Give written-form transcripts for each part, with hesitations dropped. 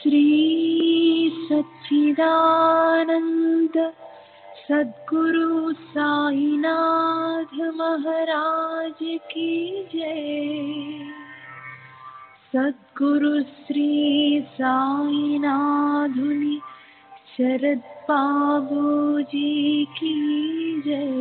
श्री सच्चिदानंद सद्गुरु साईनाथ महाराज की जय। सद्गुरु श्री साईनाथुनि शरद बाबूजी की जय।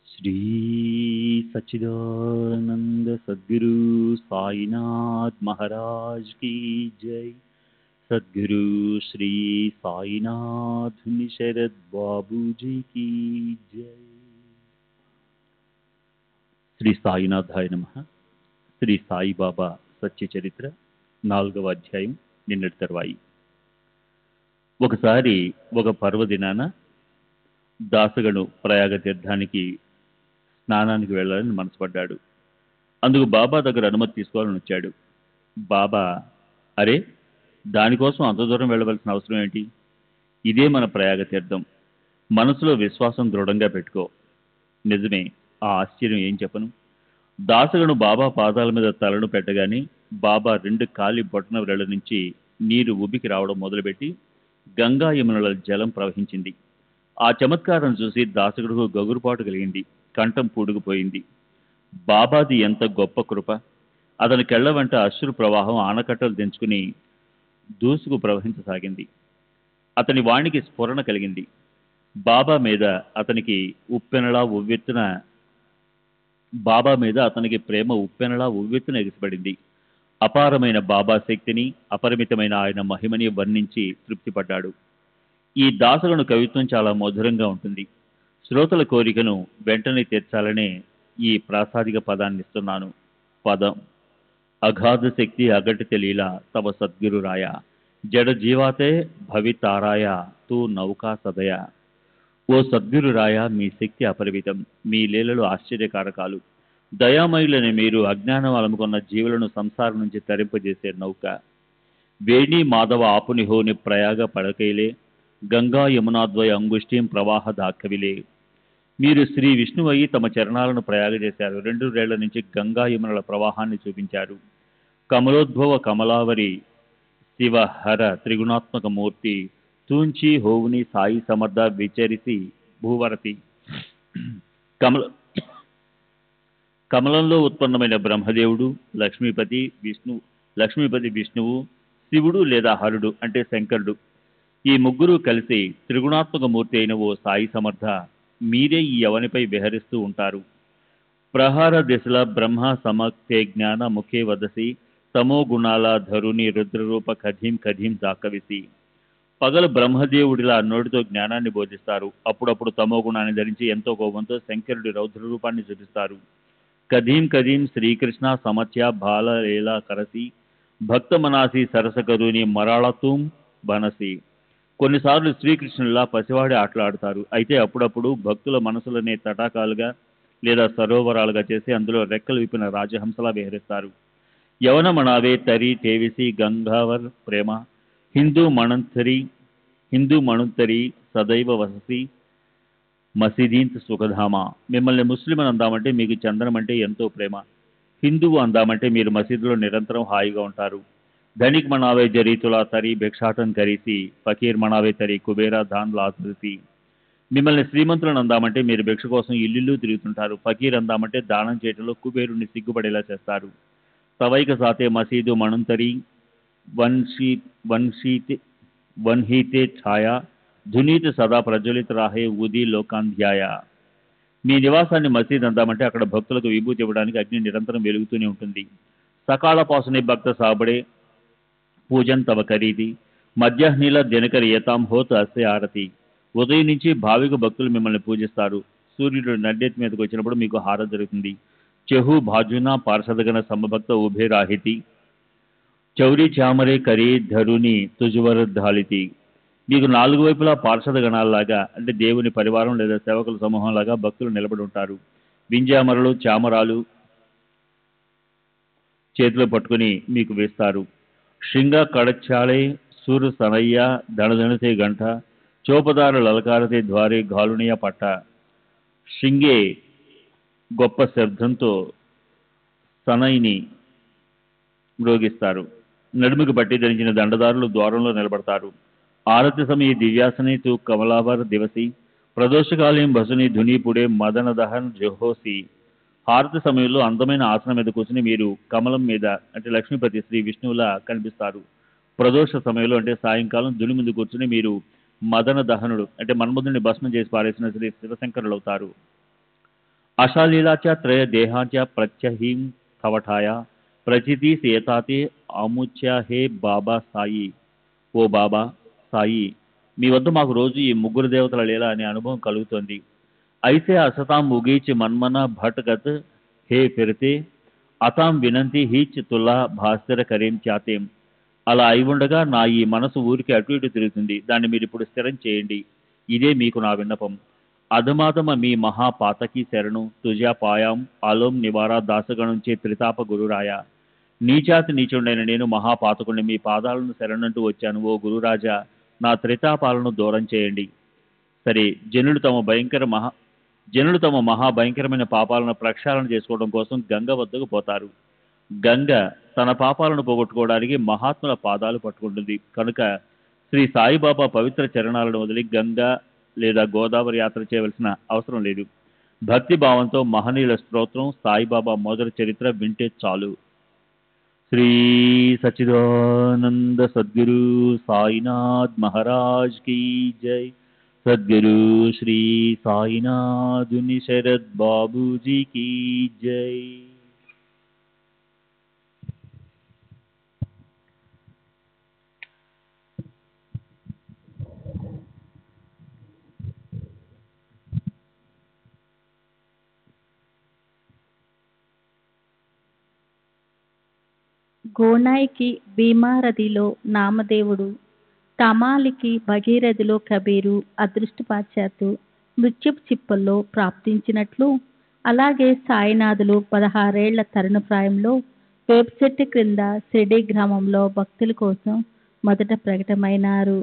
श्री सच्चिदानंद सद्गुरु साईनाथ महाराज की जय। सद्गुरु श्री साईनाथ शरद बाबूजी की जय। శ్రీ సాయినాథాయ నమః. శ్రీ సాయిబాబా సత్య చరిత్ర 4వ అధ్యాయం. నిన్నటి తర్వాయి. ఒకసారి ఒక పర్వదినాన దాసగను ప్రయాగ తీర్థానికి స్నానానికి వెళ్ళాలని మనసుపడ్డాడు. అందుకు బాబా దగ్గర అనుమతి తీసుకోవాలని వచ్చాడు. బాబా, అరే, దానికోసం అంత దూరం వెళ్ళవలసిన అవసరం ఏంటి? ఇదే మన ప్రయాగ తీర్థం. మనసులో విశ్వాసం దృఢంగా పెట్టుకో. నిజమే, ఆ ఆశ్చర్యం ఏం చెప్పను. దాసగను బాబా పాదాల మీద తలను పెట్టగానే బాబా 2 కాలి బొటన వేళ్ల నుంచి నీరు ఉబికి రావడం మొదలుపెట్టి గంగా యమునల జలం ప్రవహించింది. ఆ చమత్కారం చూసి దాసగడుకు గగురుపాటు కలిగింది. కంఠం పూడుకుపోయింది. బాబాది ఎంత గొప్ప కృప! అతని కెళ్ల వెంట అశ్రు ప్రవాహం ఆనకట్టలు తెంచుకుని దూసుకు ప్రవహించసాగింది. అతని వాణికి స్ఫురణ కలిగింది. బాబా మీద అతనికి ప్రేమ ఉప్పెనలా ఉవ్వెత్తున ఎగిసిపడింది. అపారమైన బాబా శక్తిని, అపరిమితమైన ఆయన మహిమని వర్ణించి తృప్తిపడ్డాడు. ఈ దాసగను కవిత్వం చాలా మధురంగా ఉంటుంది. శ్రోతల కోరికను వెంటనే తీర్చాలనే ఈ ప్రాసాదిక పదాన్ని ఇస్తున్నాను. పదం: అగాధ శక్తి అగటిత లీల తవ సద్గురు రాయ, జడ జీవాతే భవితారాయ తూ నౌకా సదయ. ఓ సద్గురు రాయ, మీ శక్తి అపరిమితం, మీ లీలలు ఆశ్చర్యకారకాలు. దయామయులని మీరు అజ్ఞానం అలముకున్న జీవులను సంసారం నుంచి తరింపజేసే నౌక. వేణి మాధవ ఆపుని హోని ప్రయాగ పడకైలే, గంగా యమునాద్వయ అంగుష్ఠీం ప్రవాహ దాఖవిలే. మీరు శ్రీ విష్ణువయ్యి తమ చరణాలను ప్రయాగ చేశారు. 2 రేళ్ల నుంచి గంగా యమునల ప్రవాహాన్ని చూపించారు. కమలోద్భవ కమలావరి శివహర త్రిగుణాత్మక మూర్తి తూంచి హోవుని సాయి సమర్థ విచరిసి భూవరతి. కమలంలో ఉత్పన్నమైన బ్రహ్మదేవుడు, లక్ష్మీపతి విష్ణువు, శివుడు లేదా హరుడు అంటే శంకరుడు, ఈ ముగ్గురు కలిసి త్రిగుణాత్మక మూర్తి అయిన ఓ సాయి సమర్థ, మీరే ఈ యవనిపై విహరిస్తూ ఉంటారు. ప్రహార దిశల బ్రహ్మ సమక్తే జ్ఞాన ముఖే వదసి, తమో గుణాల ధరుని రుద్రరూప కఠీం దాకవిసి. పగలు బ్రహ్మదేవుడిలా నోటితో జ్ఞానాన్ని బోధిస్తారు. అప్పుడప్పుడు తమో గుణాన్ని ధరించి ఎంతో కోపంతో శంకరుడి రౌద్ర రూపాన్ని చూపిస్తారు. కధీం శ్రీకృష్ణ సమత్య బాల లీలా కరసి, భక్త మనాసి సరసకరుని మరాళతూం బనసి. కొన్నిసార్లు శ్రీకృష్ణులా పసివాడి ఆటలాడుతారు. అయితే అప్పుడప్పుడు భక్తుల మనసులనే తటాకాలుగా లేదా సరోవరాలుగా చేసి అందులో రెక్కలు విప్పిన రాజహంసలా విహరిస్తారు. యవన మణావే తరి తేవిసి గంగావర్ ప్రేమ, హిందూ మణుంతరి సదైవ వససి మసీదీంత్ సుఖధామ. మిమ్మల్ని ముస్లిం అని అందామంటే మీకు చందనం అంటే ఎంతో ప్రేమ. హిందువు అందామంటే మీరు మసీదులో నిరంతరం హాయిగా ఉంటారు. ధనిక్ మనావే జరీతులా తరి భిక్షాటన్ కరీసి, ఫకీర్ మనావే తరి కుబేరా దాన్ లాతృతి. మిమ్మల్ని శ్రీమంతులను అందామంటే మీరు భిక్ష కోసం ఇల్లు తిరుగుతుంటారు. ఫకీర్ అందామంటే దానం చేయడంలో కుబేరుణ్ణి సిగ్గుపడేలా చేస్తారు. తవైక సాతే మసీదు మణుంతరి వన్హీతే ఛాయా, ధునీతి సదా ప్రజ్వలిత రాహే ఉది లోకాంధ్యాయ. మీ నివాసాన్ని మసీద్ అందామంటే అక్కడ భక్తులకు విభూతి ఇవ్వడానికి అగ్ని నిరంతరం వెలుగుతూనే ఉంటుంది. సకాళ పాసుని భక్త సాబడే పూజన్ తవ ఖరీది, మధ్యాహ్నీల దినకర్ ఏతాం హోత్ అస్య ఆరతి. ఉదయం నుంచి భావిక భక్తులు మిమ్మల్ని పూజిస్తారు. సూర్యుడు నడ్డెత్తి మీదకి వచ్చినప్పుడు మీకు హారతి జరుగుతుంది. చెహు భాజునా పార్షదగణ సమభక్త ఉభే రాహితి, చౌరీ చామరే కరీ ధరుని తుజువర్ ధాలితి. మీకు 4 వైపులా పార్షద గణాల్లాగా అంటే దేవుని పరివారం లేదా సేవకుల సమూహంలాగా భక్తులు నిలబడి ఉంటారు. వింజామరలు చామరాలు చేతిలో పట్టుకుని మీకు వేస్తారు. శృంగ కడచాళే సూర్ సనయ్య దణదణతే గంట, చోపదార లలకారతే ద్వారే గాలునియ పట్ట. శృంగే గొప్ప శబ్దంతో సనైని మ్రోగిస్తారు. నడుముకి బట్టి ధరించిన దండదారులు ద్వారంలో నిలబడతారు. ఆరతి సమయ దివ్యాసని తూ కమలావర్ దివసి, ప్రదోషకాలయం భసుని ధునీపుడే మదన దహన్ జోహోసి. హారతి సమయంలో అందమైన ఆసనం మీద కూర్చుని మీరు కమలం మీద అంటే లక్ష్మీపతి శ్రీ విష్ణువులా కనిపిస్తారు. ప్రదోష సమయంలో అంటే సాయంకాలం ధుని ముందు కూర్చుని మీరు మదన దహనుడు అంటే మన్మధుని భస్మం చేసి పారేసిన శ్రీ శివశంకరులు అవుతారు. అశాలీలాచ త్రయ దేహాచ ప్రత్యహీం కవఠాయ, ప్రచితి సేతాతే అముచ్య హే బాబా సాయి. ఓ బాబా సాయి, మీ వద్ద మాకు రోజు ఈ 3 దేవతల లీల అనే అనుభవం కలుగుతోంది. ఐసే అసతాం ఉగీచి మన్మన భట్గత్ హే ఫిరతే, అతాం వినంతి హీచ్ తుల్లా భాస్కర కరీం చాతేం. అలా అయి ఉండగా నా ఈ మనసు ఊరికి అటు ఇటు తిరుగుతుంది. దాన్ని మీరు ఇప్పుడు స్థిరం చేయండి. ఇదే మీకు నా విన్నపం. అధమాధమ మీ మహాపాతకి శరణు తుజా పాయాం ఆలోం నివారా దాసగణుంచే త్రితాప గురురాయ. నీచాతి నీచుండైన నేను మహాపాతకుడిని, మీ పాదాలను శరణంటూ వచ్చాను. ఓ గురురాజా, నా త్రితాపాలను దూరం చేయండి. సరే, జనులు తమ మహాభయంకరమైన పాపాలను ప్రక్షాళన చేసుకోవడం కోసం గంగ వద్దకు పోతారు. గంగ తన పాపాలను పోగొట్టుకోవడానికి మహాత్ముల పాదాలు పట్టుకుంటుంది. కనుక శ్రీ సాయిబాబా పవిత్ర చరణాలను వదిలి గంగా లేదా గోదావరి యాత్ర చేయవలసిన అవసరం లేదు. భక్తి భావంతో మహనీయుల స్తోత్రం, సాయిబాబా మొదటి చరిత్ర వింటే చాలు. శ్రీ సచ్చిదానంద సద్గురు సాయినాథ్ మహారాజ్ కీ జై. సద్గురు శ్రీ సాయినాథుని శరత్ బాబూజీకి జై. గోనాయికి భీమారథిలో నామదేవుడు, తమాలికి భగీరథిలో కబీరు అదృష్టపాశ్చాత్తు మృత్యుపు చిప్పల్లో ప్రాప్తించినట్లు, అలాగే సాయినాథులు 16 ఏళ్ల తరుణ ప్రాయంలో వేపచెట్టు క్రింద షిరిడీ గ్రామంలో భక్తుల కోసం మొదట ప్రకటమైనారు.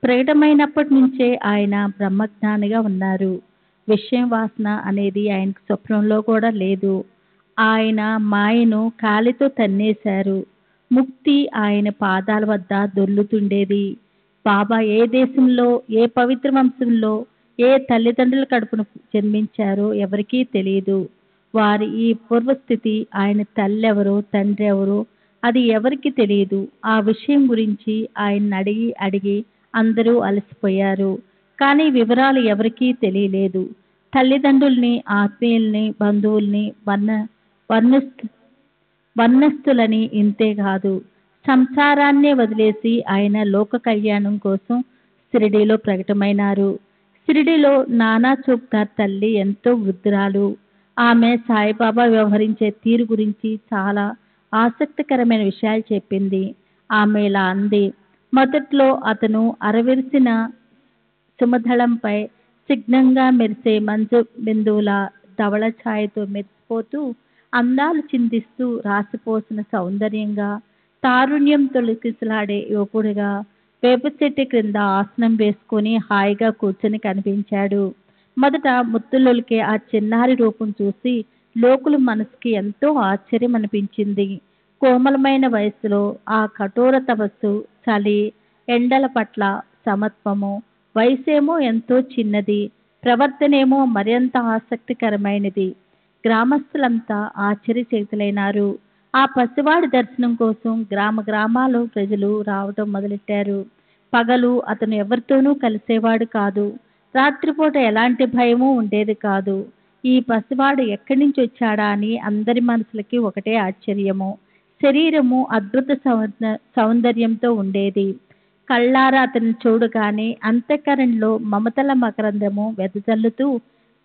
ప్రకటమైనప్పటి నుంచే ఆయన బ్రహ్మజ్ఞానిగా ఉన్నారు. విషయం వాసన అనేది ఆయనకు స్వప్నంలో కూడా లేదు. ఆయన మాయను కాలితో తన్నేశారు. ముక్తి ఆయన పాదాల వద్ద దొర్లుతుండేది. బాబా ఏ దేశంలో, ఏ పవిత్ర వంశంలో, ఏ తల్లిదండ్రుల కడుపున జన్మించారో ఎవరికీ తెలియదు. వారి ఈ పూర్వస్థితి, ఆయన తల్లి ఎవరో తండ్రి ఎవరో అది ఎవరికి తెలియదు. ఆ విషయం గురించి ఆయన అడిగి అందరూ అలసిపోయారు. కానీ వివరాలు ఎవరికీ తెలియలేదు. తల్లిదండ్రుల్ని, ఆత్మీయుల్ని, బంధువుల్ని, వర్ణస్థులని ఇంతే కాదు, సంసారాన్నే వదిలేసి ఆయన లోక కళ్యాణం కోసం షిరిడీలో ప్రకటమైనారు. షిరిడీలో నానా చోప్దార్ తల్లి ఎంతో వృద్ధురాలు. ఆమె సాయిబాబా వ్యవహరించే తీరు గురించి చాలా ఆసక్తికరమైన విషయాలు చెప్పింది. ఆమె ఇలా అంది: మొదట్లో అతను అరవిరిసిన సుమధళంపై సిగ్నంగా మెరిసే మంచు బిందువుల ధవళ ఛాయతో మెరిసిపోతూ, అందాలు చిందిస్తూ, రాసిపోసిన సౌందర్యంగా, తారుణ్యం తొలికిసలాడే యువకుడిగా వేప చెట్టు క్రింద ఆసనం వేసుకొని హాయిగా కూర్చొని కనిపించాడు. మొదట ముత్తులొలికే ఆ చిన్నారి రూపం చూసి లోకుల మనసుకి ఎంతో ఆశ్చర్యం అనిపించింది. కోమలమైన వయసులో ఆ కఠోర తపస్సు, చలి, ఎండల పట్ల సమత్వము, వయసేమో ఎంతో చిన్నది, ప్రవర్తనేమో మరింత ఆసక్తికరమైనది. గ్రామస్తులంతా ఆశ్చర్యచకితులైనారు. ఆ పసివాడి దర్శనం కోసం గ్రామాలు ప్రజలు రావటం మొదలెట్టారు. పగలు అతను ఎవరితోనూ కలిసేవాడు కాదు. రాత్రిపూట ఎలాంటి భయమూ ఉండేది కాదు. ఈ పసివాడు ఎక్కడి నుంచి వచ్చాడా అని అందరి మనసులకి ఒకటే ఆశ్చర్యము. శరీరము అద్భుత సౌందర్యంతో ఉండేది. కళ్ళారా అతను చూడగానే అంతఃకరణలో మమతల మకరందము వెదజల్లుతూ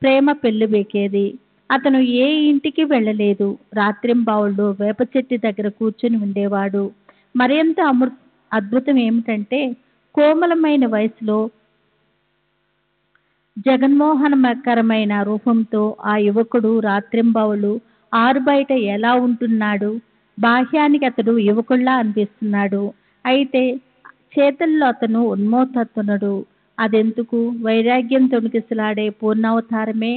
ప్రేమ పెళ్ళుబెకేది. అతను ఏ ఇంటికి వెళ్ళలేదు. రాత్రింబావుళ్ళు వేప చెట్టు దగ్గర కూర్చుని ఉండేవాడు. మరింత అద్భుతం ఏమిటంటే, కోమలమైన వయసులో జగన్మోహనకరమైన రూపంతో ఆ యువకుడు రాత్రింబావులు ఆరుబయట ఎలా ఉంటున్నాడు. బాహ్యానికి అతడు యువకుల్లా అనిపిస్తున్నాడు. అయితే చేతల్లో అతను ఉన్మోత్తనుడు. అదెందుకు? వైరాగ్యం తొణికిసలాడే పూర్ణావతారమే.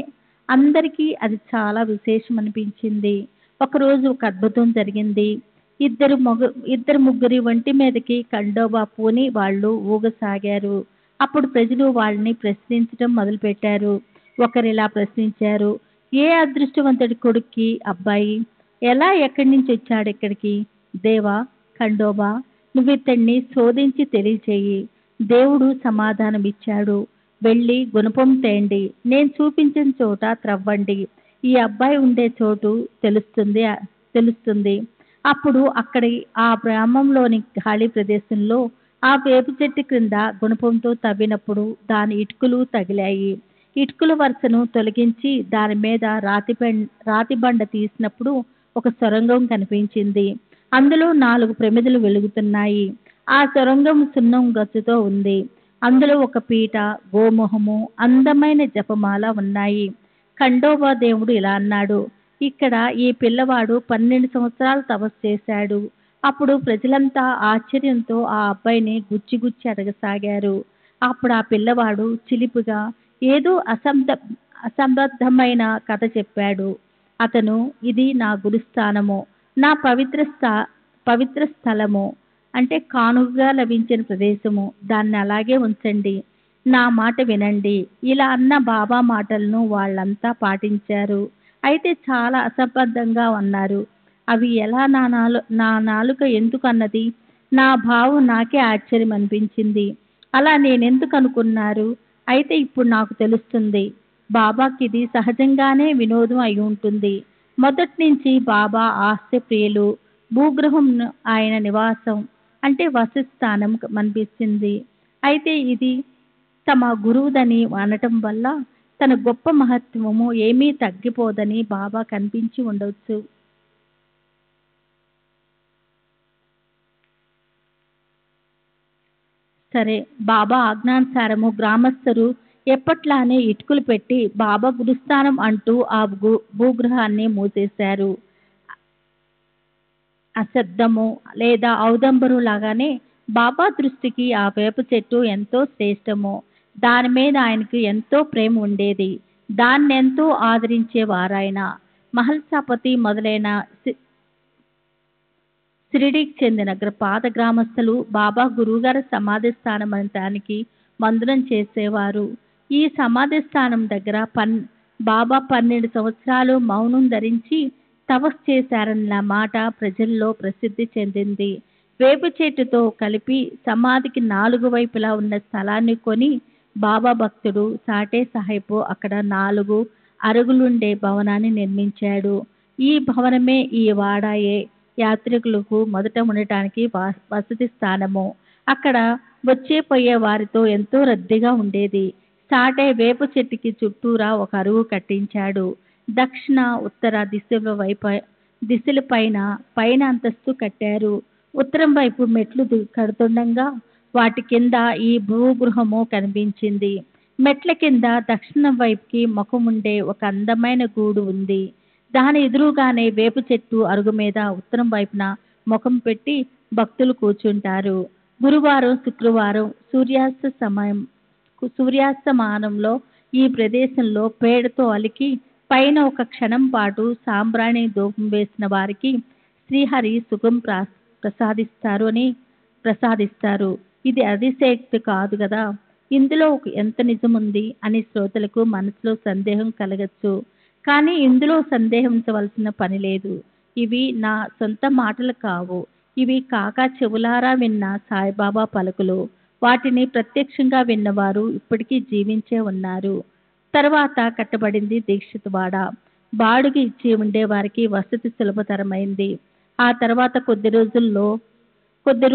అందరికీ అది చాలా విశేషం అనిపించింది. ఒకరోజు ఒక అద్భుతం జరిగింది. ఇద్దరు ముగ్గురి ఒంటి మీదకి కండోబా పూని వాళ్ళు ఊగసాగారు. అప్పుడు ప్రజలు వాళ్ళని ప్రశ్నించడం మొదలుపెట్టారు. ఒకరిలా ప్రశ్నించారు: ఏ అదృష్టవంతుడి కొడుక్కి అబ్బాయి? ఎలా, ఎక్కడి నుంచి వచ్చాడు ఇక్కడికి? దేవా, ఖండోబా, నువ్వు ఇతన్ని శోధించి తెలియచేయి. దేవుడు సమాధానం ఇచ్చాడు. వెళ్ళి గుణపం తేండి, నేను చూపించిన చోట త్రవ్వండి, ఈ అబ్బాయి ఉండే చోటు తెలుస్తుంది. అప్పుడు అక్కడి ఆ గ్రామంలోని ఖాళీ ప్రదేశంలో ఆ వేప చెట్టు క్రింద గుణపంతో తవ్వినప్పుడు దాని ఇటుకలు తగిలాయి. ఇటుకల వరుసను తొలగించి దాని మీద రాతి బండ తీసినప్పుడు ఒక సొరంగం కనిపించింది. అందులో 4 ప్రమిదలు వెలుగుతున్నాయి. ఆ సొరంగం సున్నం గచ్చుతో ఉంది. అందులో ఒక పీట, గోముఖము, అందమైన జపమాల ఉన్నాయి. ఖండోబా దేవుడు ఇలా అన్నాడు: ఇక్కడ ఈ పిల్లవాడు 12 సంవత్సరాలు తపస్సు చేశాడు. అప్పుడు ప్రజలంతా ఆశ్చర్యంతో ఆ అబ్బాయిని గుచ్చి అడగసాగారు. అప్పుడు ఆ పిల్లవాడు చిలిపిగా ఏదో అసంబద్ధమైన కథ చెప్పాడు. అతను: ఇది నా గురుస్థానము, నా పవిత్ర స్థలము, అంటే కానుకగా లభించిన ప్రదేశము, దాన్ని అలాగే ఉంచండి, నా మాట వినండి. ఇలా అన్న బాబా మాటలను వాళ్ళంతా పాటించారు. అయితే చాలా అసంబద్ధంగా అన్నారు. అవి ఎలా నా నాలుక ఎందుకు అన్నది? నా భావం నాకే ఆశ్చర్యం అనిపించింది. అలా నేనెందుకు అనుకున్నారు? అయితే ఇప్పుడు నాకు తెలుస్తుంది, బాబాకి ఇది సహజంగానే వినోదం అయి ఉంటుంది. మొదటి నుంచి బాబా హాస్యప్రియులు. భూగృహం ఆయన నివాసం అంటే వసతిస్థానం అనిపిస్తుంది. అయితే ఇది తమ గురువుదని అనటం వల్ల తన గొప్ప మహత్వము ఏమీ తగ్గిపోదని బాబా కనిపించి ఉండవచ్చు. సరే, బాబా ఆజ్ఞానుసారము గ్రామస్తులు ఎప్పట్లానే ఇటుకలు పెట్టి బాబా గురుస్థానం అంటూ ఆ భూగృహాన్ని మూసేశారు. అశబ్దము లేదా ఔదంబరు లాగానే బాబా దృష్టికి ఆ వేప చెట్టు ఎంతో శ్రేష్టము. దాని మీద ఆయనకు ఎంతో ప్రేమ ఉండేది. దాన్ని ఎంతో ఆదరించేవారాయన. మహల్సాపతి మొదలైన షిరిడీకి చెందిన పాత గ్రామస్తులు బాబా గురువుగారి సమాధి స్థానం దానికి మందునం చేసేవారు. ఈ సమాధి స్థానం దగ్గర బాబా 12 సంవత్సరాలు మౌనం ధరించి తపస్సు చేశారన్న మాట ప్రజల్లో ప్రసిద్ధి చెందింది. వేప చెట్టుతో కలిపి సమాధికి 4 వైపులా ఉన్న స్థలాన్ని కొని బాబా భక్తుడు సాటే సాహెబ్ అక్కడ 4 అరుగులుండే భవనాన్ని నిర్మించాడు. ఈ భవనమే ఈ వాడాయే యాత్రికులకు మొదట ఉండటానికి వసతి స్థానము. అక్కడ వచ్చేపోయే వారితో ఎంతో రద్దీగా ఉండేది. సాటే వేప చెట్టుకి చుట్టూరా ఒక అరుగు కట్టించాడు. దక్షిణ ఉత్తర దిశల పైన అంతస్తు కట్టారు. ఉత్తరం వైపు మెట్లు కడుతుండగా వాటి కింద ఈ భూగృహము కనిపించింది. మెట్ల కింద దక్షిణం వైపుకి ముఖముండే ఒక అందమైన గూడు ఉంది. దాని ఎదురుగానే వేప చెట్టు అరుగు మీద ఉత్తరం వైపున ముఖం పెట్టి భక్తులు కూర్చుంటారు. గురువారం, శుక్రవారం సూర్యాస్తమానంలో ఈ ప్రదేశంలో పేడతో అలికి పైన ఒక క్షణం పాటు సాంబ్రాణి ధూపం వేసిన వారికి శ్రీహరి సుఖం ప్రసాదిస్తారు. ఇది అతిశయోక్తి కాదు కదా. ఇందులో ఎంత నిజముంది అని శ్రోతలకు మనసులో సందేహం కలగచ్చు. కానీ ఇందులో సందేహించవలసిన పని లేదు. ఇవి నా సొంత మాటలు కావు. ఇవి కాకా చెవులారా విన్న సాయిబాబా పలుకులు. వాటిని ప్రత్యక్షంగా విన్నవారు ఇప్పటికీ జీవించే ఉన్నారు. తర్వాత కట్టబడింది దీక్షిత్ వాడ. బాడుగ ఇచ్చి ఉండేవారికి వసతి సులభతరమైంది. ఆ తర్వాత కొద్ది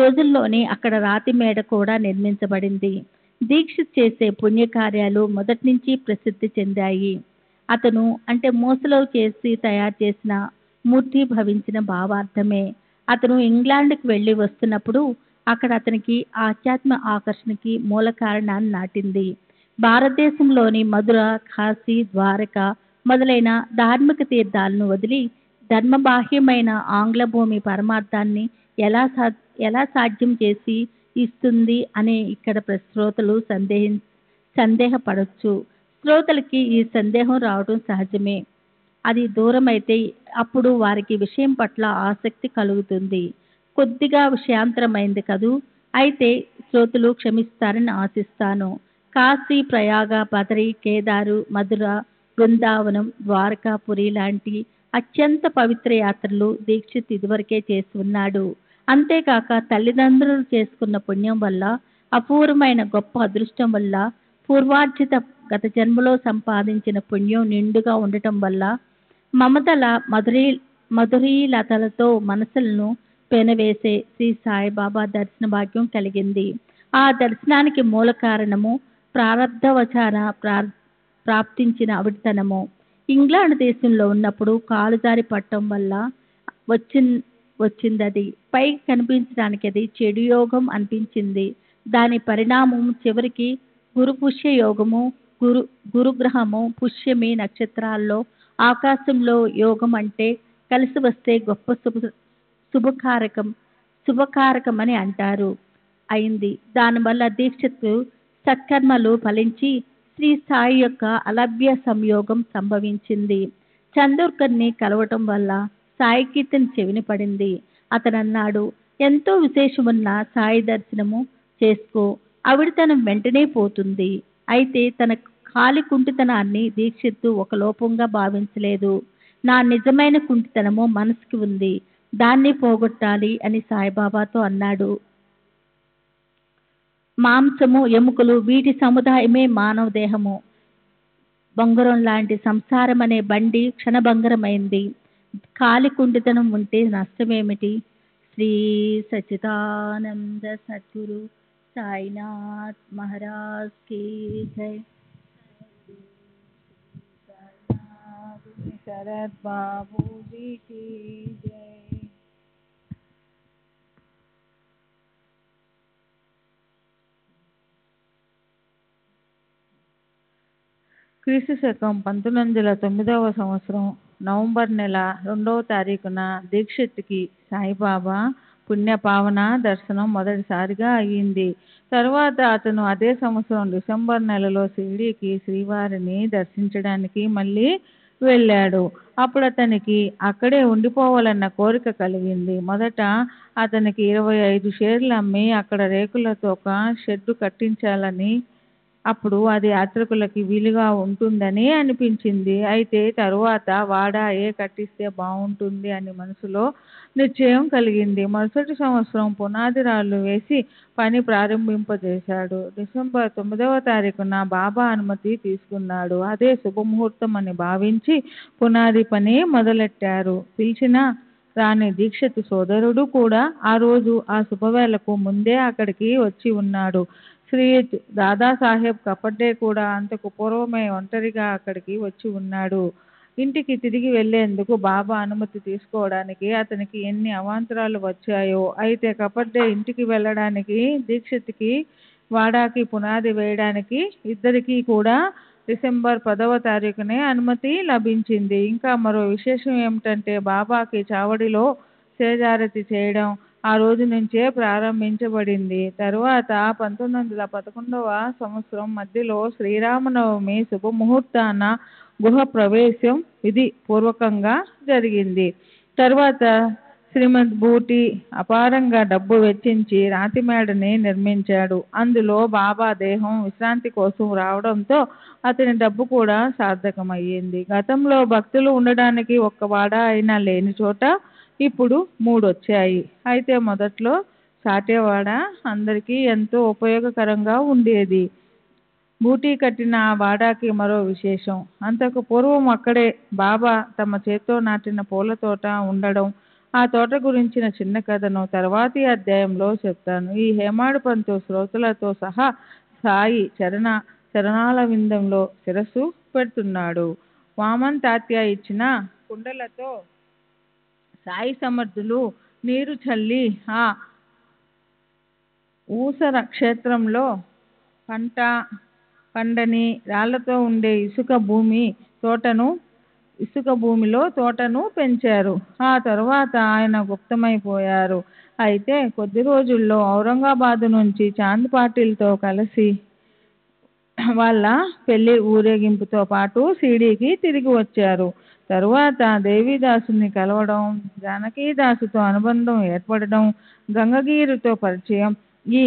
రోజుల్లోనే అక్కడ రాతి మేడ కూడా నిర్మించబడింది. దీక్షిత్ చేసే పుణ్యకార్యాలు మొదటి నుంచి ప్రసిద్ధి చెందాయి. అతను అంటే మూసలో చేసి తయారు చేసిన మూర్తి భవించిన భావార్థమే. అతను ఇంగ్లాండ్కి వెళ్ళి వస్తున్నప్పుడు అక్కడ అతనికి ఆధ్యాత్మ ఆకర్షణకి మూల కారణాన్ని నాటింది. భారతదేశంలోని మధుర, కాశీ, ద్వారక మొదలైన ధార్మిక తీర్థాలను వదిలి ధర్మబాహ్యమైన ఆంగ్ల భూమి పరమార్థాన్ని ఎలా సాధ్యం చేసి ఇస్తుంది అనే ఇక్కడ శ్రోతలు సందేహపడవచ్చు. శ్రోతలకి ఈ సందేహం రావడం సహజమే. అది దూరమైతే అప్పుడు వారికి విషయం పట్ల ఆసక్తి కలుగుతుంది. కొద్దిగా విషయాంతరమైంది కదూ. అయితే శ్రోతలు క్షమిస్తారని ఆశిస్తాను. కాశీ, ప్రయాగ, బదరి, కేదారు, మధుర, బృందావనం, ద్వారకాపురి లాంటి అత్యంత పవిత్ర యాత్రలు దీక్షిత్ ఇదివరకే చేసి ఉన్నాడు. అంతేకాక తల్లిదండ్రులు చేసుకున్న పుణ్యం వల్ల, అపూర్వమైన గొప్ప అదృష్టం వల్ల, పూర్వార్జిత గత జన్మలో సంపాదించిన పుణ్యం నిండుగా ఉండటం వల్ల మమతల మధురీలతలతో మనసులను పెనవేసే శ్రీ సాయిబాబా దర్శన భాగ్యం కలిగింది. ఆ దర్శనానికి మూల కారణము ప్రారబ్ధవచాన ప్రాప్తించిన అవిడితనము. ఇంగ్లాండ్ దేశంలో ఉన్నప్పుడు కాలు జారి పట్టడం వల్ల వచ్చిందది. పైకి కనిపించడానికి అది చెడు యోగం అనిపించింది. దాని పరిణామం చివరికి గురు పుష్య యోగము. గురుగ్రహము పుష్యమి నక్షత్రాల్లో ఆకాశంలో యోగం అంటే కలిసి వస్తే గొప్ప శుభకారకం అని అంటారు అయింది. దానివల్ల దీక్షిత్ సత్కర్మలు ఫలించి శ్రీ సాయి యొక్క అలభ్య సంయోగం సంభవించింది. చందోర్కర్ని కలవటం వల్ల సాయి కీర్తన చెవిని పడింది. అతను అన్నాడు, ఎంతో విశేషమున్న సాయి దర్శనము చేసుకో, అవిడితనం వెంటనే పోతుంది. అయితే తన ఖాళీ కుంటితనాన్ని దీక్షిత్తు ఒక లోపంగా భావించలేదు. నా నిజమైన కుంటితనము మనసుకి ఉంది, దాన్ని పోగొట్టాలి అని సాయిబాబాతో అన్నాడు. మాంసము ఎముకలు వీటి సముదాయమే మానవ దేహము. బొంగరం లాంటి సంసారం అనే బండి క్షణభంగరమైంది. కాలి కుంటితనం ఉంటే నష్టమేమిటి? శ్రీ సచ్చిదానంద సద్గురు సాయినాథ్ మహారాజ్ కి జై. శరత్ బాబూజీ కి జై. క్రీస్తు శకం 1909 సంవత్సరం నవంబర్ నెల 2వ తారీఖున దీక్షిత్కి సాయిబాబా పుణ్యపావన దర్శనం మొదటిసారిగా అయ్యింది. తరువాత అతను అదే సంవత్సరం డిసెంబర్ నెలలో షిరిడీకి శ్రీవారిని దర్శించడానికి మళ్ళీ వెళ్ళాడు. అప్పుడు అతనికి అక్కడే ఉండిపోవాలన్న కోరిక కలిగింది. మొదట అతనికి 25 షేర్లు అమ్మి అక్కడ రేకులతో ఒక షెడ్డు కట్టించాలని, అప్పుడు అది యాత్రికులకి వీలుగా ఉంటుందని అనిపించింది. అయితే తరువాత వాడాయే కట్టిస్తే బాగుంటుంది అని మనసులో నిశ్చయం కలిగింది. మరుసటి సంవత్సరం పునాది రాళ్ళు వేసి పని ప్రారంభింపజేశాడు. డిసెంబర్ 9వ తారీఖున బాబా అనుమతి తీసుకున్నాడు. అదే శుభముహూర్తం అని భావించి పునాది పని మొదలెట్టారు. పిలిచిన రాని దీక్షిత్ సోదరుడు కూడా ఆ రోజు ఆ శుభవేళకు ముందే అక్కడికి వచ్చి ఉన్నాడు. శ్రీయుత్ దాదాసాహెబ్ కపర్డే కూడా అంతకు పూర్వమే ఒంటరిగా అక్కడికి వచ్చి ఉన్నాడు. ఇంటికి తిరిగి వెళ్లేందుకు బాబా అనుమతి తీసుకోవడానికి అతనికి ఎన్ని అవాంతరాలు వచ్చాయో. అయితే కపర్డే ఇంటికి వెళ్ళడానికి, దీక్షిత్కి వాడాకి పునాది వేయడానికి ఇద్దరికీ కూడా డిసెంబర్ 10వ తారీఖునే అనుమతి లభించింది. ఇంకా మరో విశేషం ఏమిటంటే బాబాకి చావడిలో సేజారతి చేయడం ఆ రోజు నుంచే ప్రారంభించబడింది. తరువాత 1911వ సంవత్సరం మధ్యలో శ్రీరామనవమి శుభముహూర్తాన గుహ ప్రవేశం విధి పూర్వకంగా జరిగింది. తరువాత శ్రీమద్ బూటి అపారంగా డబ్బు వెచ్చించి రాతిమేడని నిర్మించాడు. అందులో బాబా దేహం విశ్రాంతి కోసం రావడంతో అతని డబ్బు కూడా సార్థకమయ్యింది. గతంలో భక్తులు ఉండడానికి ఒక్క వాడ అయినా లేని చోట ఇప్పుడు 3 వచ్చాయి. అయితే మొదట్లో సాటేవాడ అందరికీ ఎంతో ఉపయోగకరంగా ఉండేది. బూటీ కట్టిన ఆ వాడాకి మరో విశేషం. అంతకు పూర్వం అక్కడే బాబా తమ చేత్తో నాటిన పూల తోట ఉండడం. ఆ తోట గురించిన చిన్న కథను తర్వాతి అధ్యాయంలో చెప్తాను. ఈ హేమాడు పంతు శ్రోతలతో సహా సాయి చరణాల విందంలో శిరస్సు పెడుతున్నాడు. వామన్ తాత్య ఇచ్చిన కుండలతో సాయి సమర్థులు నీరు చల్లి ఆ ఊసర క్షేత్రంలో పండని రాళ్లతో ఉండే ఇసుక భూమిలో తోటను పెంచారు. ఆ తరువాత ఆయన గుప్తమైపోయారు. అయితే కొద్ది రోజుల్లో ఔరంగాబాదు నుంచి చాంద్ పాటిల్తో కలిసి వాళ్ళ పెళ్లి ఊరేగింపుతో పాటు షిరిడీకి తిరిగి వచ్చారు. తరువాత దేవిదాసుని కలవడం, జానకీదాసుతో అనుబంధం ఏర్పడడం, గంగగీరుతో పరిచయం, ఈ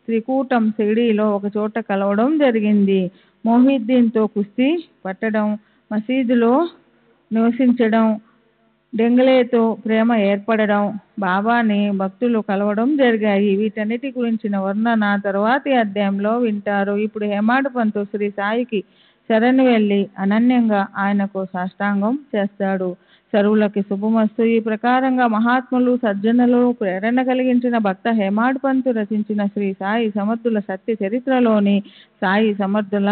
త్రికూటం షిరిడీలో ఒకచోట కలవడం జరిగింది. మొహిద్దీన్తో కుస్తీ పట్టడం, మసీదులో నివసించడం, డెంగలేతో ప్రేమ ఏర్పడడం, బాబాని భక్తులు కలవడం జరిగాయి. వీటన్నిటి గురించిన వర్ణన తరువాతి అధ్యాయంలో వింటారు. ఇప్పుడు హేమాడు పంతు శ్రీ సాయికి శరణు వెళ్ళి అనన్యంగా ఆయనకు సాష్టాంగం చేస్తాడు. సర్వులకి శుభమస్తు. ఈ ప్రకారంగా మహాత్ములు సజ్జనులు ప్రేరణ కలిగించిన భక్త హేమాడు పంతు రచించిన శ్రీ సాయి సమర్థుల సత్య చరిత్రలోని సాయి సమర్థుల